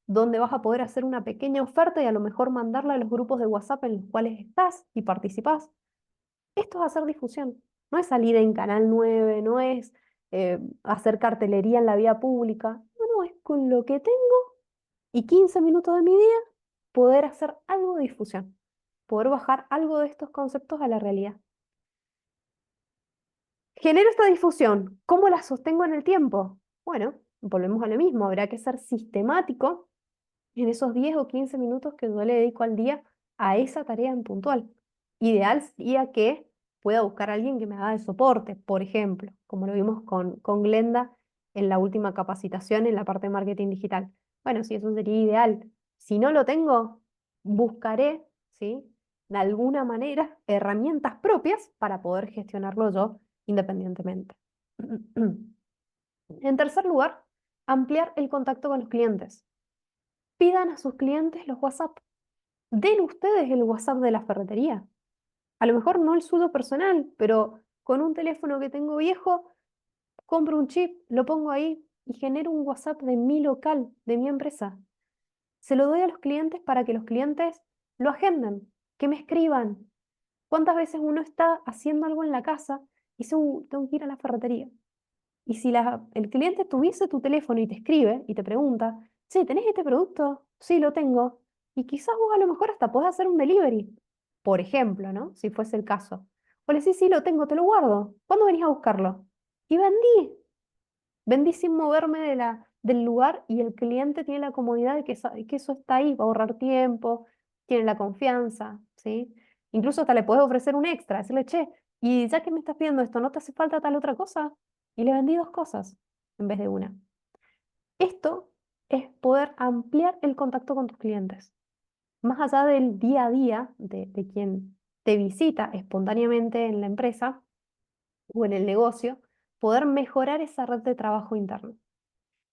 donde vas a poder hacer una pequeña oferta y a lo mejor mandarla a los grupos de WhatsApp en los cuales estás y participás. Esto es hacer difusión. No es salir en Canal 9, no es hacer cartelería en la vía pública. No, no, es con lo que tengo y 15 minutos de mi día poder hacer algo de difusión, poder bajar algo de estos conceptos a la realidad. Genero esta difusión. ¿Cómo la sostengo en el tiempo? Bueno, volvemos a lo mismo. Habrá que ser sistemático en esos 10 o 15 minutos que yo le dedico al día a esa tarea en puntual. Ideal sería que pueda buscar a alguien que me haga de soporte, por ejemplo, como lo vimos con Glenda en la última capacitación en la parte de marketing digital. Bueno, sí, eso sería ideal. Si no lo tengo, buscaré, ¿sí? De alguna manera, herramientas propias para poder gestionarlo yo independientemente. En tercer lugar, ampliar el contacto con los clientes. Pidan a sus clientes los WhatsApp. Den ustedes el WhatsApp de la ferretería. A lo mejor no el suyo personal, pero con un teléfono que tengo viejo, compro un chip, lo pongo ahí y genero un WhatsApp de mi local, de mi empresa. Se lo doy a los clientes para que los clientes lo agenden, que me escriban. ¿Cuántas veces uno está haciendo algo en la casa y dice, tengo que ir a la ferretería"? Y si el cliente tuviese tu teléfono y te escribe y te pregunta, sí, ¿tenés este producto? Sí, lo tengo. Y quizás vos a lo mejor hasta podés hacer un delivery, por ejemplo, ¿no? Si fuese el caso. O le decís, sí, lo tengo, te lo guardo. ¿Cuándo venís a buscarlo? Y vendí. Vendí sin moverme del lugar y el cliente tiene la comodidad de que, que eso está ahí, va a ahorrar tiempo, tiene la confianza, ¿sí? Incluso hasta le puedes ofrecer un extra, decirle, che, y ya que me estás pidiendo esto, ¿no te hace falta tal otra cosa? Y le vendí dos cosas en vez de una. Esto es poder ampliar el contacto con tus clientes. Más allá del día a día de quien te visita espontáneamente en la empresa o en el negocio, poder mejorar esa red de trabajo interno.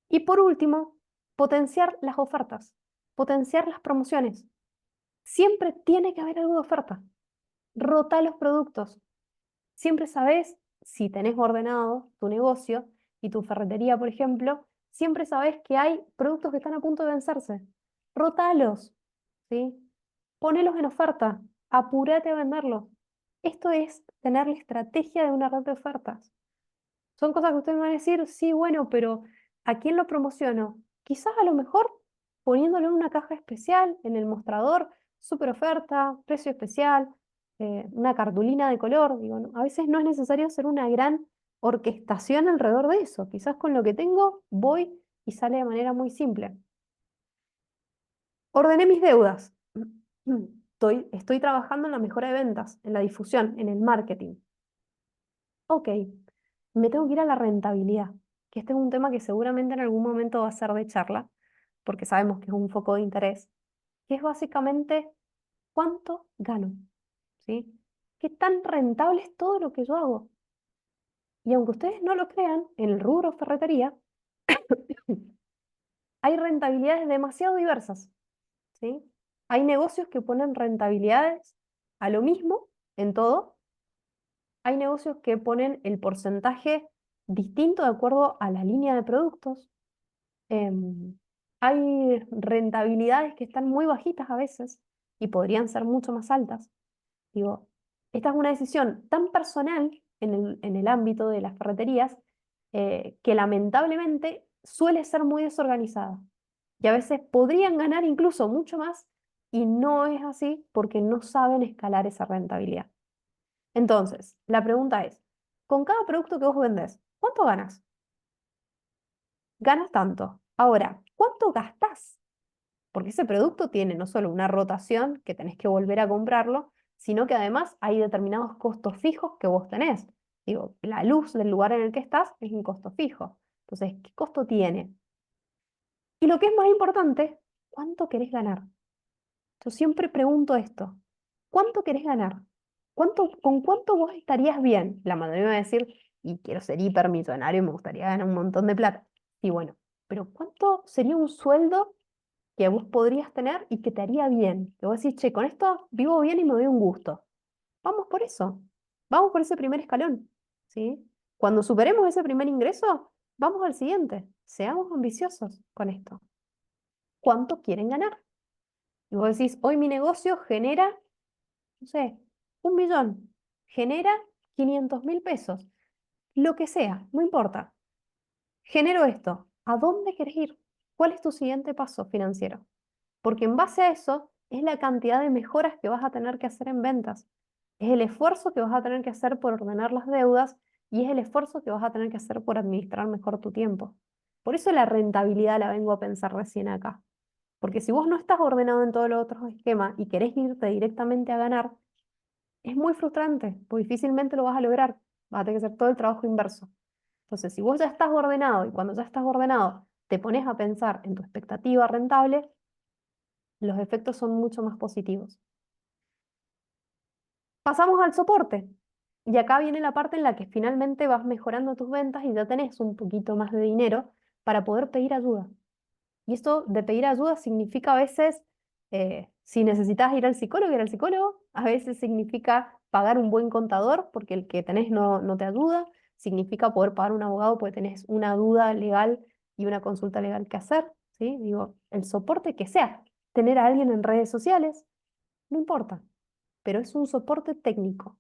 Y por último, potenciar las ofertas, potenciar las promociones. Siempre tiene que haber algo de oferta. Rota los productos. Siempre sabes, si tenés ordenado tu negocio y tu ferretería, por ejemplo, siempre sabes que hay productos que están a punto de vencerse. Rótalos, ¿sí? Ponelos en oferta. Apúrate a venderlos. Esto es tener la estrategia de una red de ofertas. Son cosas que ustedes me van a decir, sí, bueno, pero ¿a quién lo promociono? Quizás a lo mejor poniéndolo en una caja especial, en el mostrador, super oferta, precio especial, una cartulina de color. Digo, a veces no es necesario hacer una gran orquestación alrededor de eso. Quizás con lo que tengo voy y sale de manera muy simple. Ordené mis deudas. Estoy trabajando en la mejora de ventas, en la difusión, en el marketing. Ok, me tengo que ir a la rentabilidad, que este es un tema que seguramente en algún momento va a ser de charla, porque sabemos que es un foco de interés, que es básicamente cuánto gano, ¿sí? ¿Qué tan rentable es todo lo que yo hago? Y aunque ustedes no lo crean, en el rubro ferretería hay rentabilidades demasiado diversas, ¿sí? Hay negocios que ponen rentabilidades a lo mismo en todo. Hay negocios que ponen el porcentaje distinto de acuerdo a la línea de productos. Em, Hay rentabilidades que están muy bajitas a veces y podrían ser mucho más altas. Digo, esta es una decisión tan personal en el ámbito de las ferreterías que lamentablemente suele ser muy desorganizada. Y a veces podrían ganar incluso mucho más y no es así porque no saben escalar esa rentabilidad. Entonces, la pregunta es, con cada producto que vos vendés, ¿cuánto ganas? Ganas tanto. Ahora, ¿cuánto gastás? Porque ese producto tiene no solo una rotación, que tenés que volver a comprarlo, sino que además hay determinados costos fijos que vos tenés. Digo, la luz del lugar en el que estás es un costo fijo. Entonces, ¿qué costo tiene? Y lo que es más importante, ¿cuánto querés ganar? Yo siempre pregunto esto, ¿cuánto querés ganar? ¿Con cuánto vos estarías bien? La mayoría me va a decir, y quiero ser hipermillonario y me gustaría ganar un montón de plata. Y bueno, pero ¿cuánto sería un sueldo que vos podrías tener y que te haría bien? Que vos decís, che, con esto vivo bien y me doy un gusto. Vamos por eso. Vamos por ese primer escalón, ¿sí? Cuando superemos ese primer ingreso, vamos al siguiente. Seamos ambiciosos con esto. ¿Cuánto quieren ganar? Y vos decís, hoy mi negocio genera, no sé, 1 millón, genera 500.000 pesos, lo que sea, no importa. Genero esto. ¿A dónde querés ir? ¿Cuál es tu siguiente paso financiero? Porque en base a eso es la cantidad de mejoras que vas a tener que hacer en ventas. Es el esfuerzo que vas a tener que hacer por ordenar las deudas y es el esfuerzo que vas a tener que hacer por administrar mejor tu tiempo. Por eso la rentabilidad la vengo a pensar recién acá. Porque si vos no estás ordenado en todos los otros esquemas y querés irte directamente a ganar, es muy frustrante, porque difícilmente lo vas a lograr. Vas a tener que hacer todo el trabajo inverso. Entonces, si vos ya estás ordenado y cuando ya estás ordenado te pones a pensar en tu expectativa rentable, los efectos son mucho más positivos. Pasamos al soporte. Y acá viene la parte en la que finalmente vas mejorando tus ventas y ya tenés un poquito más de dinero para poder pedir ayuda. Y esto de pedir ayuda significa a veces, si necesitas ir al psicólogo, a veces significa pagar un buen contador porque el que tenés no te ayuda, significa poder pagar un abogado porque tenés una duda legal y una consulta legal que hacer, ¿sí? Digo, el soporte que sea, tener a alguien en redes sociales, no importa, pero es un soporte técnico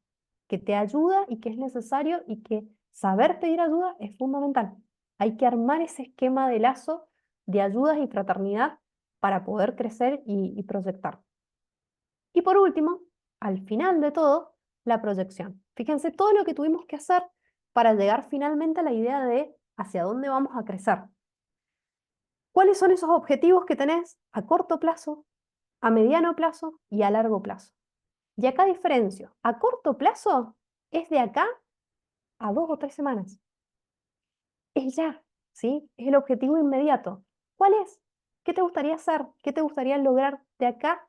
que te ayuda y que es necesario y que saber pedir ayuda es fundamental. Hay que armar ese esquema de lazo de ayudas y fraternidad para poder crecer y proyectar. Y por último, al final de todo, la proyección. Fíjense todo lo que tuvimos que hacer para llegar finalmente a la idea de hacia dónde vamos a crecer. ¿Cuáles son esos objetivos que tenés a corto plazo, a mediano plazo y a largo plazo? Y acá diferencio. A corto plazo es de acá a 2 o 3 semanas. Es ya, ¿sí? Es el objetivo inmediato. ¿Cuál es? ¿Qué te gustaría hacer? ¿Qué te gustaría lograr de acá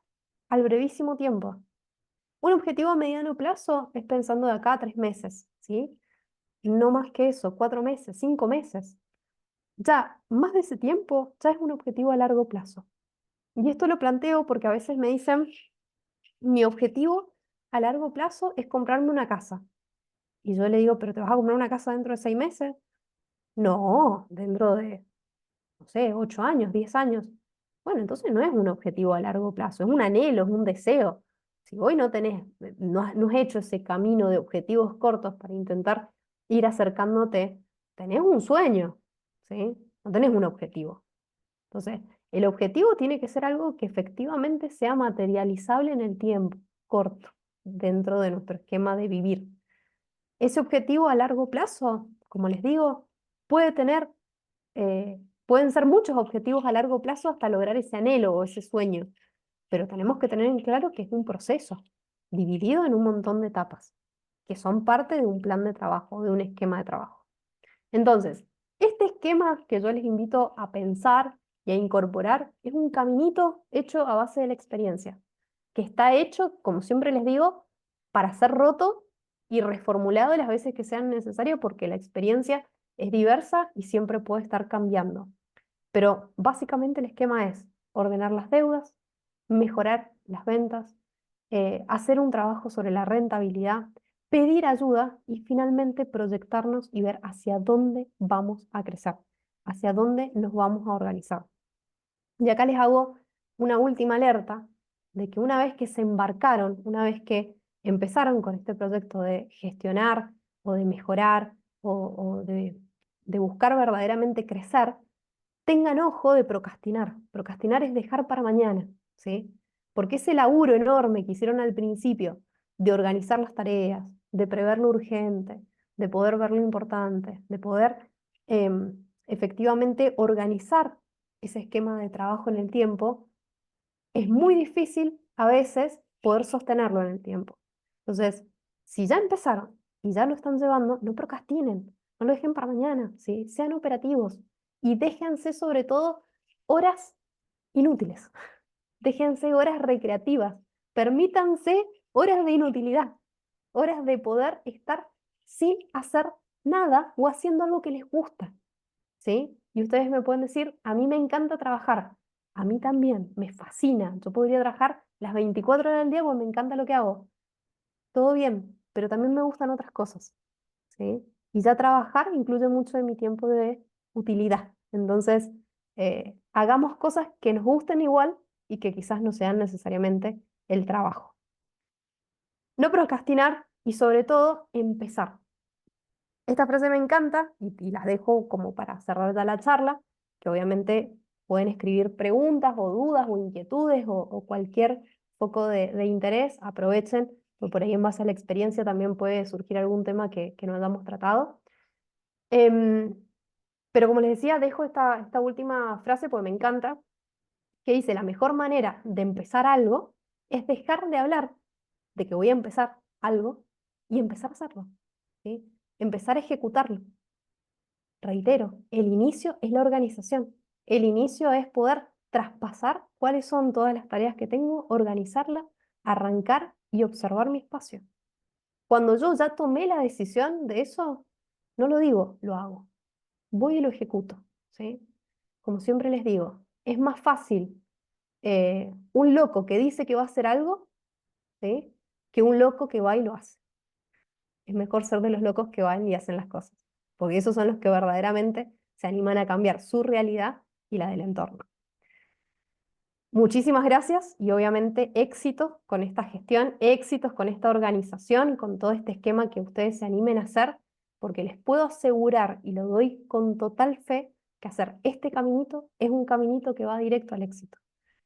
al brevísimo tiempo? Un objetivo a mediano plazo es pensando de acá a 3 meses, ¿sí? No más que eso, 4 meses, 5 meses. Ya, más de ese tiempo, ya es un objetivo a largo plazo. Y esto lo planteo porque a veces me dicen, mi objetivo a largo plazo es comprarme una casa. Y yo le digo, ¿pero te vas a comprar una casa dentro de 6 meses? No, dentro de, no sé, 8 años, 10 años. Bueno, entonces no es un objetivo a largo plazo, es un anhelo, es un deseo. Si hoy no tenés, no has hecho ese camino de objetivos cortos para intentar ir acercándote, tenés un sueño, ¿sí? No tenés un objetivo. Entonces, el objetivo tiene que ser algo que efectivamente sea materializable en el tiempo, corto, dentro de nuestro esquema de vivir. Ese objetivo a largo plazo, como les digo, puede tener, pueden ser muchos objetivos a largo plazo hasta lograr ese anhelo o ese sueño, pero tenemos que tener en claro que es un proceso dividido en un montón de etapas, que son parte de un plan de trabajo, de un esquema de trabajo. Entonces, este esquema que yo les invito a pensar y a incorporar es un caminito hecho a base de la experiencia, que está hecho, como siempre les digo, para ser roto y reformulado las veces que sean necesarias porque la experiencia es diversa y siempre puede estar cambiando. Pero básicamente el esquema es ordenar las deudas, mejorar las ventas, hacer un trabajo sobre la rentabilidad, pedir ayuda y finalmente proyectarnos y ver hacia dónde vamos a crecer, hacia dónde nos vamos a organizar. Y acá les hago una última alerta de que una vez que se embarcaron, una vez que empezaron con este proyecto de gestionar o de mejorar o de buscar verdaderamente crecer, tengan ojo de procrastinar. Procrastinar es dejar para mañana, ¿sí? Porque ese laburo enorme que hicieron al principio de organizar las tareas, de prever lo urgente, de poder ver lo importante, de poder efectivamente organizar ese esquema de trabajo en el tiempo, es muy difícil a veces poder sostenerlo en el tiempo. Entonces, si ya empezaron y ya lo están llevando, no procrastinen, no lo dejen para mañana, ¿sí? Sean operativos y déjense sobre todo horas inútiles, déjense horas recreativas, permítanse horas de inutilidad, horas de poder estar sin hacer nada o haciendo algo que les gusta, ¿sí? Y ustedes me pueden decir, a mí me encanta trabajar, a mí también, me fascina, yo podría trabajar las 24 horas del día porque me encanta lo que hago, todo bien, pero también me gustan otras cosas, ¿sí? Y ya trabajar incluye mucho de mi tiempo de utilidad, entonces hagamos cosas que nos gusten igual y que quizás no sean necesariamente el trabajo. No procrastinar y sobre todo empezar. Esta frase me encanta y las dejo como para cerrar ya la charla, que obviamente pueden escribir preguntas o dudas o inquietudes o cualquier foco de interés, aprovechen, porque por ahí en base a la experiencia también puede surgir algún tema que no hayamos tratado. Em, pero como les decía, dejo esta última frase porque me encanta, que dice, la mejor manera de empezar algo es dejar de hablar de que voy a empezar algo y empezar a hacerlo, ¿sí? Empezar a ejecutarlo. Reitero, el inicio es la organización. El inicio es poder traspasar cuáles son todas las tareas que tengo, organizarlas, arrancar y observar mi espacio. Cuando yo ya tomé la decisión de eso, no lo digo, lo hago. Voy y lo ejecuto, ¿sí? Como siempre les digo, es más fácil un loco que dice que va a hacer algo, ¿sí? que un loco que va y lo hace. Es mejor ser de los locos que van y hacen las cosas, porque esos son los que verdaderamente se animan a cambiar su realidad y la del entorno. Muchísimas gracias y obviamente éxitos con esta gestión, éxitos con esta organización, con todo este esquema que ustedes se animen a hacer, porque les puedo asegurar y lo doy con total fe que hacer este caminito es un caminito que va directo al éxito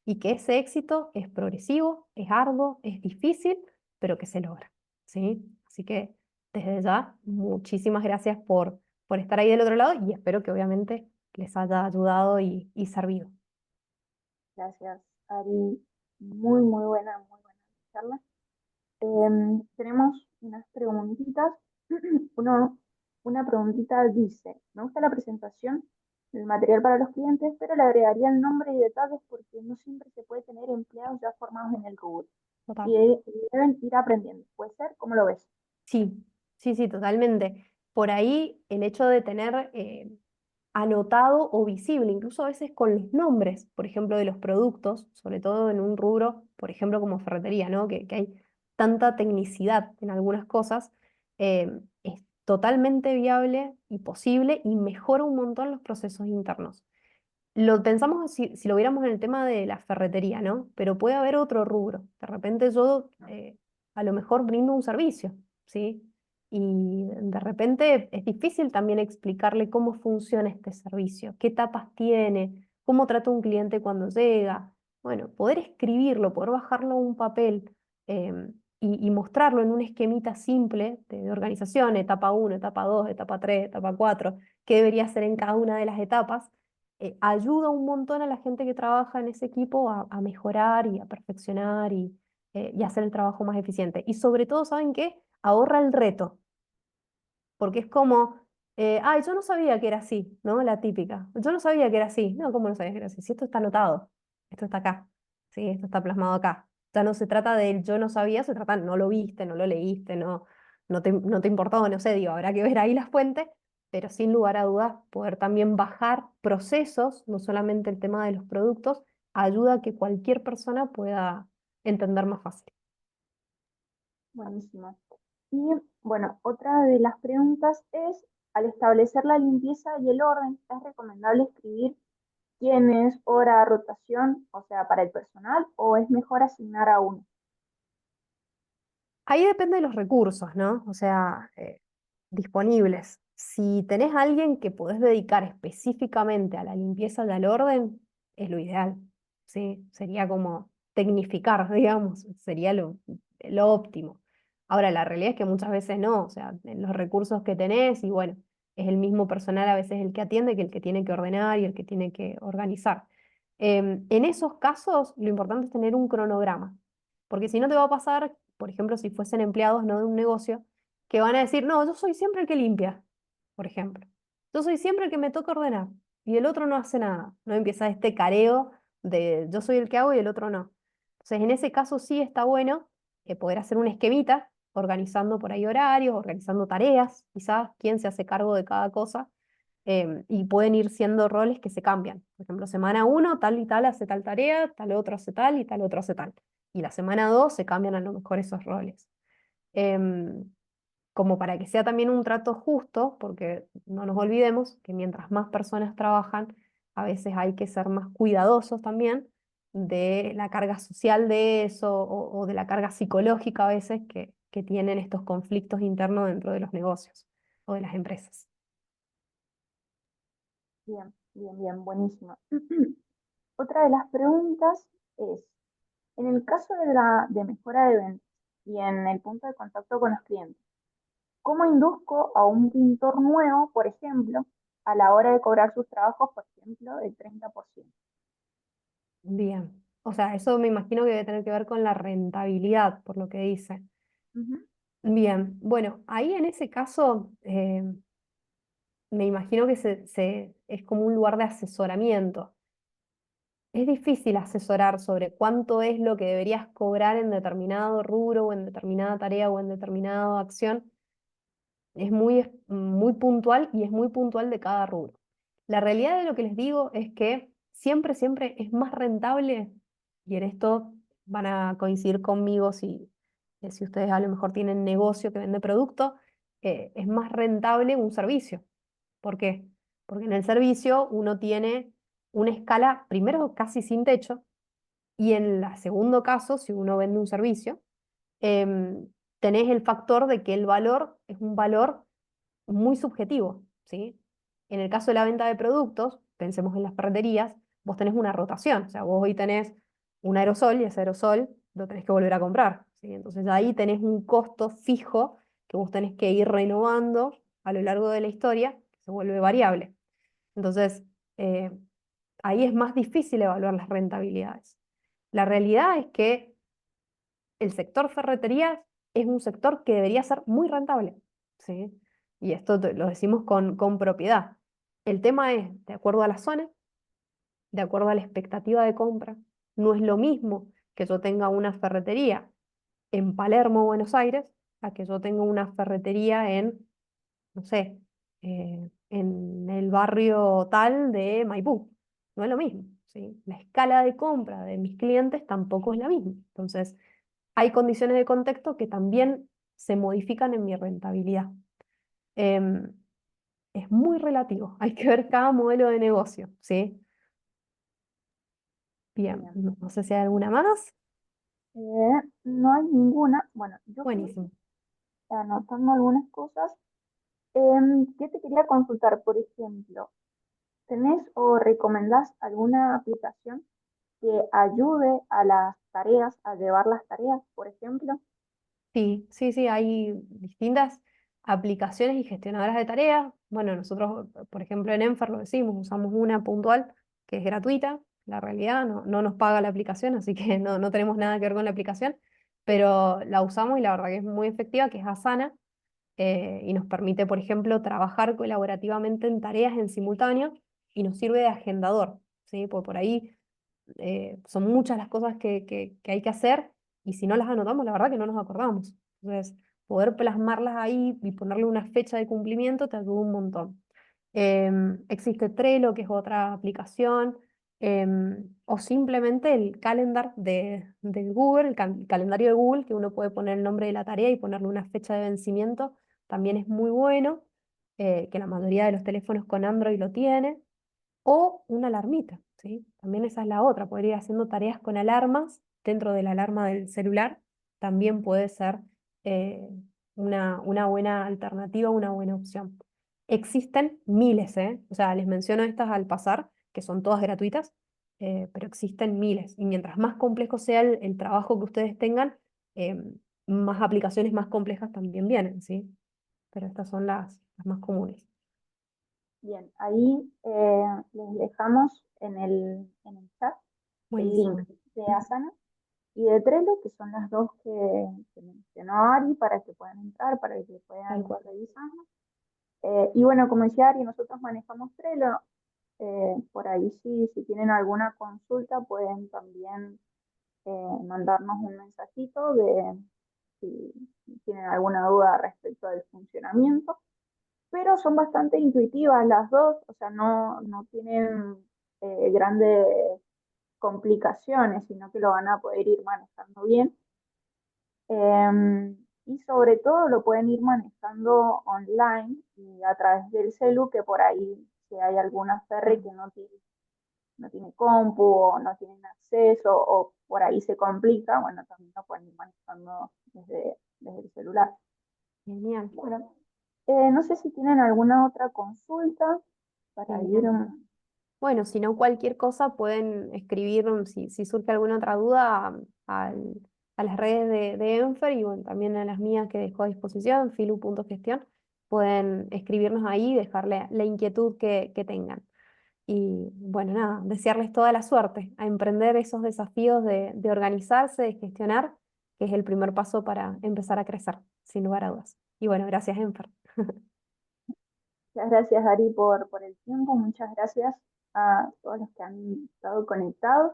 y que ese éxito es progresivo, es arduo, es difícil, pero que se logra, ¿sí? Así que desde ya, muchísimas gracias por estar ahí del otro lado y espero que obviamente les haya ayudado y servido. Gracias, Ari. Muy buena charla. Tenemos unas preguntitas. Uno, una preguntita dice, me gusta la presentación del material para los clientes, pero le agregaría el nombre y detalles porque no siempre se puede tener empleados ya formados en el rubro Total. y deben ir aprendiendo. ¿Puede ser? ¿Cómo lo ves? Sí, sí, sí, totalmente. Por ahí el hecho de tener anotado o visible, incluso a veces con los nombres, por ejemplo, de los productos, sobre todo en un rubro, por ejemplo, como ferretería, ¿no? Que hay tanta tecnicidad en algunas cosas, es totalmente viable y posible y mejora un montón los procesos internos. Lo pensamos si lo viéramos en el tema de la ferretería, ¿no? Pero puede haber otro rubro. De repente yo a lo mejor brindo un servicio, ¿sí? Y de repente es difícil también explicarle cómo funciona este servicio, qué etapas tiene, cómo trata un cliente cuando llega. Bueno, poder escribirlo, poder bajarlo a un papel y mostrarlo en un esquemita simple de organización, etapa uno, etapa 2, etapa 3, etapa 4, qué debería hacer en cada una de las etapas ayuda un montón a la gente que trabaja en ese equipo a mejorar y a perfeccionar y hacer el trabajo más eficiente. Y sobre todo, ¿saben qué? Ahorra el reto, porque es como, ay, yo no sabía que era así, ¿no? La típica. Yo no sabía que era así. No, ¿cómo no sabías que era así? Si esto está anotado, esto está acá, ¿sí? Esto está plasmado acá. Ya no se trata del yo no sabía, se trata no lo viste, no lo leíste, no te importó, no sé, digo, habrá que ver ahí las fuentes, pero sin lugar a dudas poder también bajar procesos, no solamente el tema de los productos, ayuda a que cualquier persona pueda entender más fácil. Buenísimo. Y bueno, otra de las preguntas es, al establecer la limpieza y el orden, ¿es recomendable escribir quiénes, hora, rotación, o sea, para el personal, o es mejor asignar a uno? Ahí depende de los recursos, ¿no? O sea, disponibles. Si tenés a alguien que podés dedicar específicamente a la limpieza y al orden, es lo ideal, ¿sí? Sería como tecnificar, digamos, sería lo óptimo. Ahora, la realidad es que muchas veces no, o sea, en los recursos que tenés y bueno, es el mismo personal a veces el que atiende que el que tiene que ordenar y el que tiene que organizar. En esos casos, lo importante es tener un cronograma, porque si no te va a pasar, por ejemplo, si fuesen empleados no de un negocio, que van a decir, no, yo soy siempre el que limpia, por ejemplo. Yo soy siempre el que me toca ordenar y el otro no hace nada. No empieza este careo de yo soy el que hago y el otro no. Entonces, en ese caso sí está bueno poder hacer un esquemita, organizando por ahí horarios, organizando tareas, quizás quién se hace cargo de cada cosa, y pueden ir siendo roles que se cambian. Por ejemplo, semana uno tal y tal hace tal tarea, tal otro hace tal y tal otro hace tal. Y la semana 2 se cambian a lo mejor esos roles. Em, Como para que sea también un trato justo, porque no nos olvidemos que mientras más personas trabajan, a veces hay que ser más cuidadosos también de la carga social de eso o de la carga psicológica a veces que tienen estos conflictos internos dentro de los negocios o de las empresas. Bien, buenísimo. Otra de las preguntas es, en el caso de mejora de ventas y en el punto de contacto con los clientes, ¿cómo induzco a un pintor nuevo, por ejemplo, a la hora de cobrar sus trabajos, por ejemplo, el 30%? Bien. O sea, eso me imagino que debe tener que ver con la rentabilidad, por lo que dice. Ujú. Bien, bueno, ahí en ese caso me imagino que es como un lugar de asesoramiento. Es difícil asesorar sobre cuánto es lo que deberías cobrar en determinado rubro o en determinada tarea o en determinada acción. Es muy puntual y es muy puntual de cada rubro. La realidad de lo que les digo es que siempre, siempre es más rentable, y en esto van a coincidir conmigo si ustedes a lo mejor tienen negocio que vende producto, es más rentable un servicio. ¿Por qué? Porque en el servicio uno tiene una escala, primero casi sin techo, y en el segundo caso, si uno vende un servicio, em, tenés el factor de que el valor es un valor muy subjetivo, ¿sí? En el caso de la venta de productos, pensemos en las ferreterías, vos tenés una rotación, o sea, vos hoy tenés un aerosol y ese aerosol lo tenés que volver a comprar, ¿sí? Entonces ahí tenés un costo fijo que vos tenés que ir renovando a lo largo de la historia, que se vuelve variable. Entonces, eh, ahí es más difícil evaluar las rentabilidades. La realidad es que el sector ferreterías es un sector que debería ser muy rentable, ¿sí? Y esto lo decimos con propiedad. El tema es, de acuerdo a la zona, de acuerdo a la expectativa de compra, no es lo mismo que yo tenga una ferretería en Palermo, Buenos Aires, a que yo tenga una ferretería en, no sé, en el barrio tal de Maipú. No es lo mismo, ¿sí? La escala de compra de mis clientes tampoco es la misma. Entonces, hay condiciones de contexto que también se modifican en mi rentabilidad. Em, es muy relativo, hay que ver cada modelo de negocio, ¿sí? Bien, Bien. no sé si hay alguna más. No hay ninguna. Bueno, yo fui Buenísimo. anotando algunas cosas. ¿Qué te quería consultar? Por ejemplo, ¿tenés o recomendás alguna aplicación que ayude a las tareas, a llevar las tareas, por ejemplo? Sí, sí, sí, hay distintas aplicaciones y gestionadoras de tareas. Bueno, nosotros, por ejemplo, en Enfer lo decimos, usamos una puntual que es gratuita. La realidad no nos paga la aplicación, así que no tenemos nada que ver con la aplicación, pero la usamos y la verdad que es muy efectiva, que es Asana, y nos permite, por ejemplo, trabajar colaborativamente en tareas en simultáneo y nos sirve de agendador, ¿sí? Porque por ahí son muchas las cosas que hay que hacer y si no las anotamos, la verdad que no nos acordamos. Entonces, poder plasmarlas ahí y ponerle una fecha de cumplimiento te ayuda un montón. Existe Trello, que es otra aplicación, o simplemente el calendar de Google, el calendario de Google, que uno puede poner el nombre de la tarea y ponerle una fecha de vencimiento, también es muy bueno, que la mayoría de los teléfonos con Android lo tiene. O una alarmita, ¿sí? También esa es la otra, poder ir haciendo tareas con alarmas dentro de la alarma del celular, también puede ser eh, una buena alternativa, una buena opción. Existen miles, ¿eh? O sea, les menciono estas al pasar, que son todas gratuitas, pero existen miles. Y mientras más complejo sea el trabajo que ustedes tengan, eh, más aplicaciones más complejas también vienen, ¿sí? Pero estas son las más comunes. Bien, ahí les dejamos en el chat el link Buenísimo. de Asana y de Trello, que son las dos que mencionó Ari, para que puedan entrar, para que Tal puedan ir cual. revisando. Y bueno, como decía Ari, nosotros manejamos Trello. Por ahí sí, si tienen alguna consulta, pueden también mandarnos un mensajito de si tienen alguna duda respecto al funcionamiento. Pero son bastante intuitivas las dos, o sea, no tienen grandes complicaciones, sino que lo van a poder ir manejando bien. Y sobre todo lo pueden ir manejando online y a través del celu, que por ahí si hay alguna ferry que no tiene compu o no tienen acceso o por ahí se complica, bueno, también lo pueden ir manejando desde el celular. Genial. Bueno, no sé si tienen alguna otra consulta para ir. Genial. Bueno, si no, cualquier cosa pueden escribir, si surge alguna otra duda, a las redes de Enfer y bueno, también a las mías que dejo a disposición, filu.gestión, pueden escribirnos ahí y dejarle la inquietud que tengan. Y bueno, nada, desearles toda la suerte a emprender esos desafíos de organizarse, de gestionar, que es el primer paso para empezar a crecer, sin lugar a dudas. Y bueno, gracias, Enfer. Muchas gracias, Ari, por el tiempo. Muchas gracias a todos los que han estado conectados.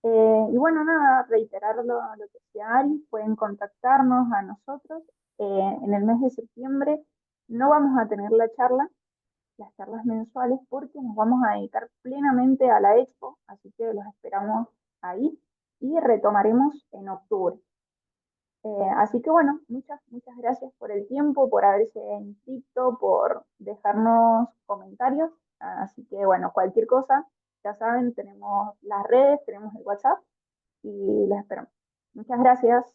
Y bueno, nada, reiterar lo que decía Ari, pueden contactarnos a nosotros. En el mes de septiembre no vamos a tener las charlas mensuales, porque nos vamos a dedicar plenamente a la expo, así que los esperamos ahí y retomaremos en octubre. Así que bueno, muchas gracias por el tiempo, por haberse inscrito, por dejarnos comentarios. Así que bueno, cualquier cosa, ya saben, tenemos las redes, tenemos el WhatsApp y les esperamos. Muchas gracias.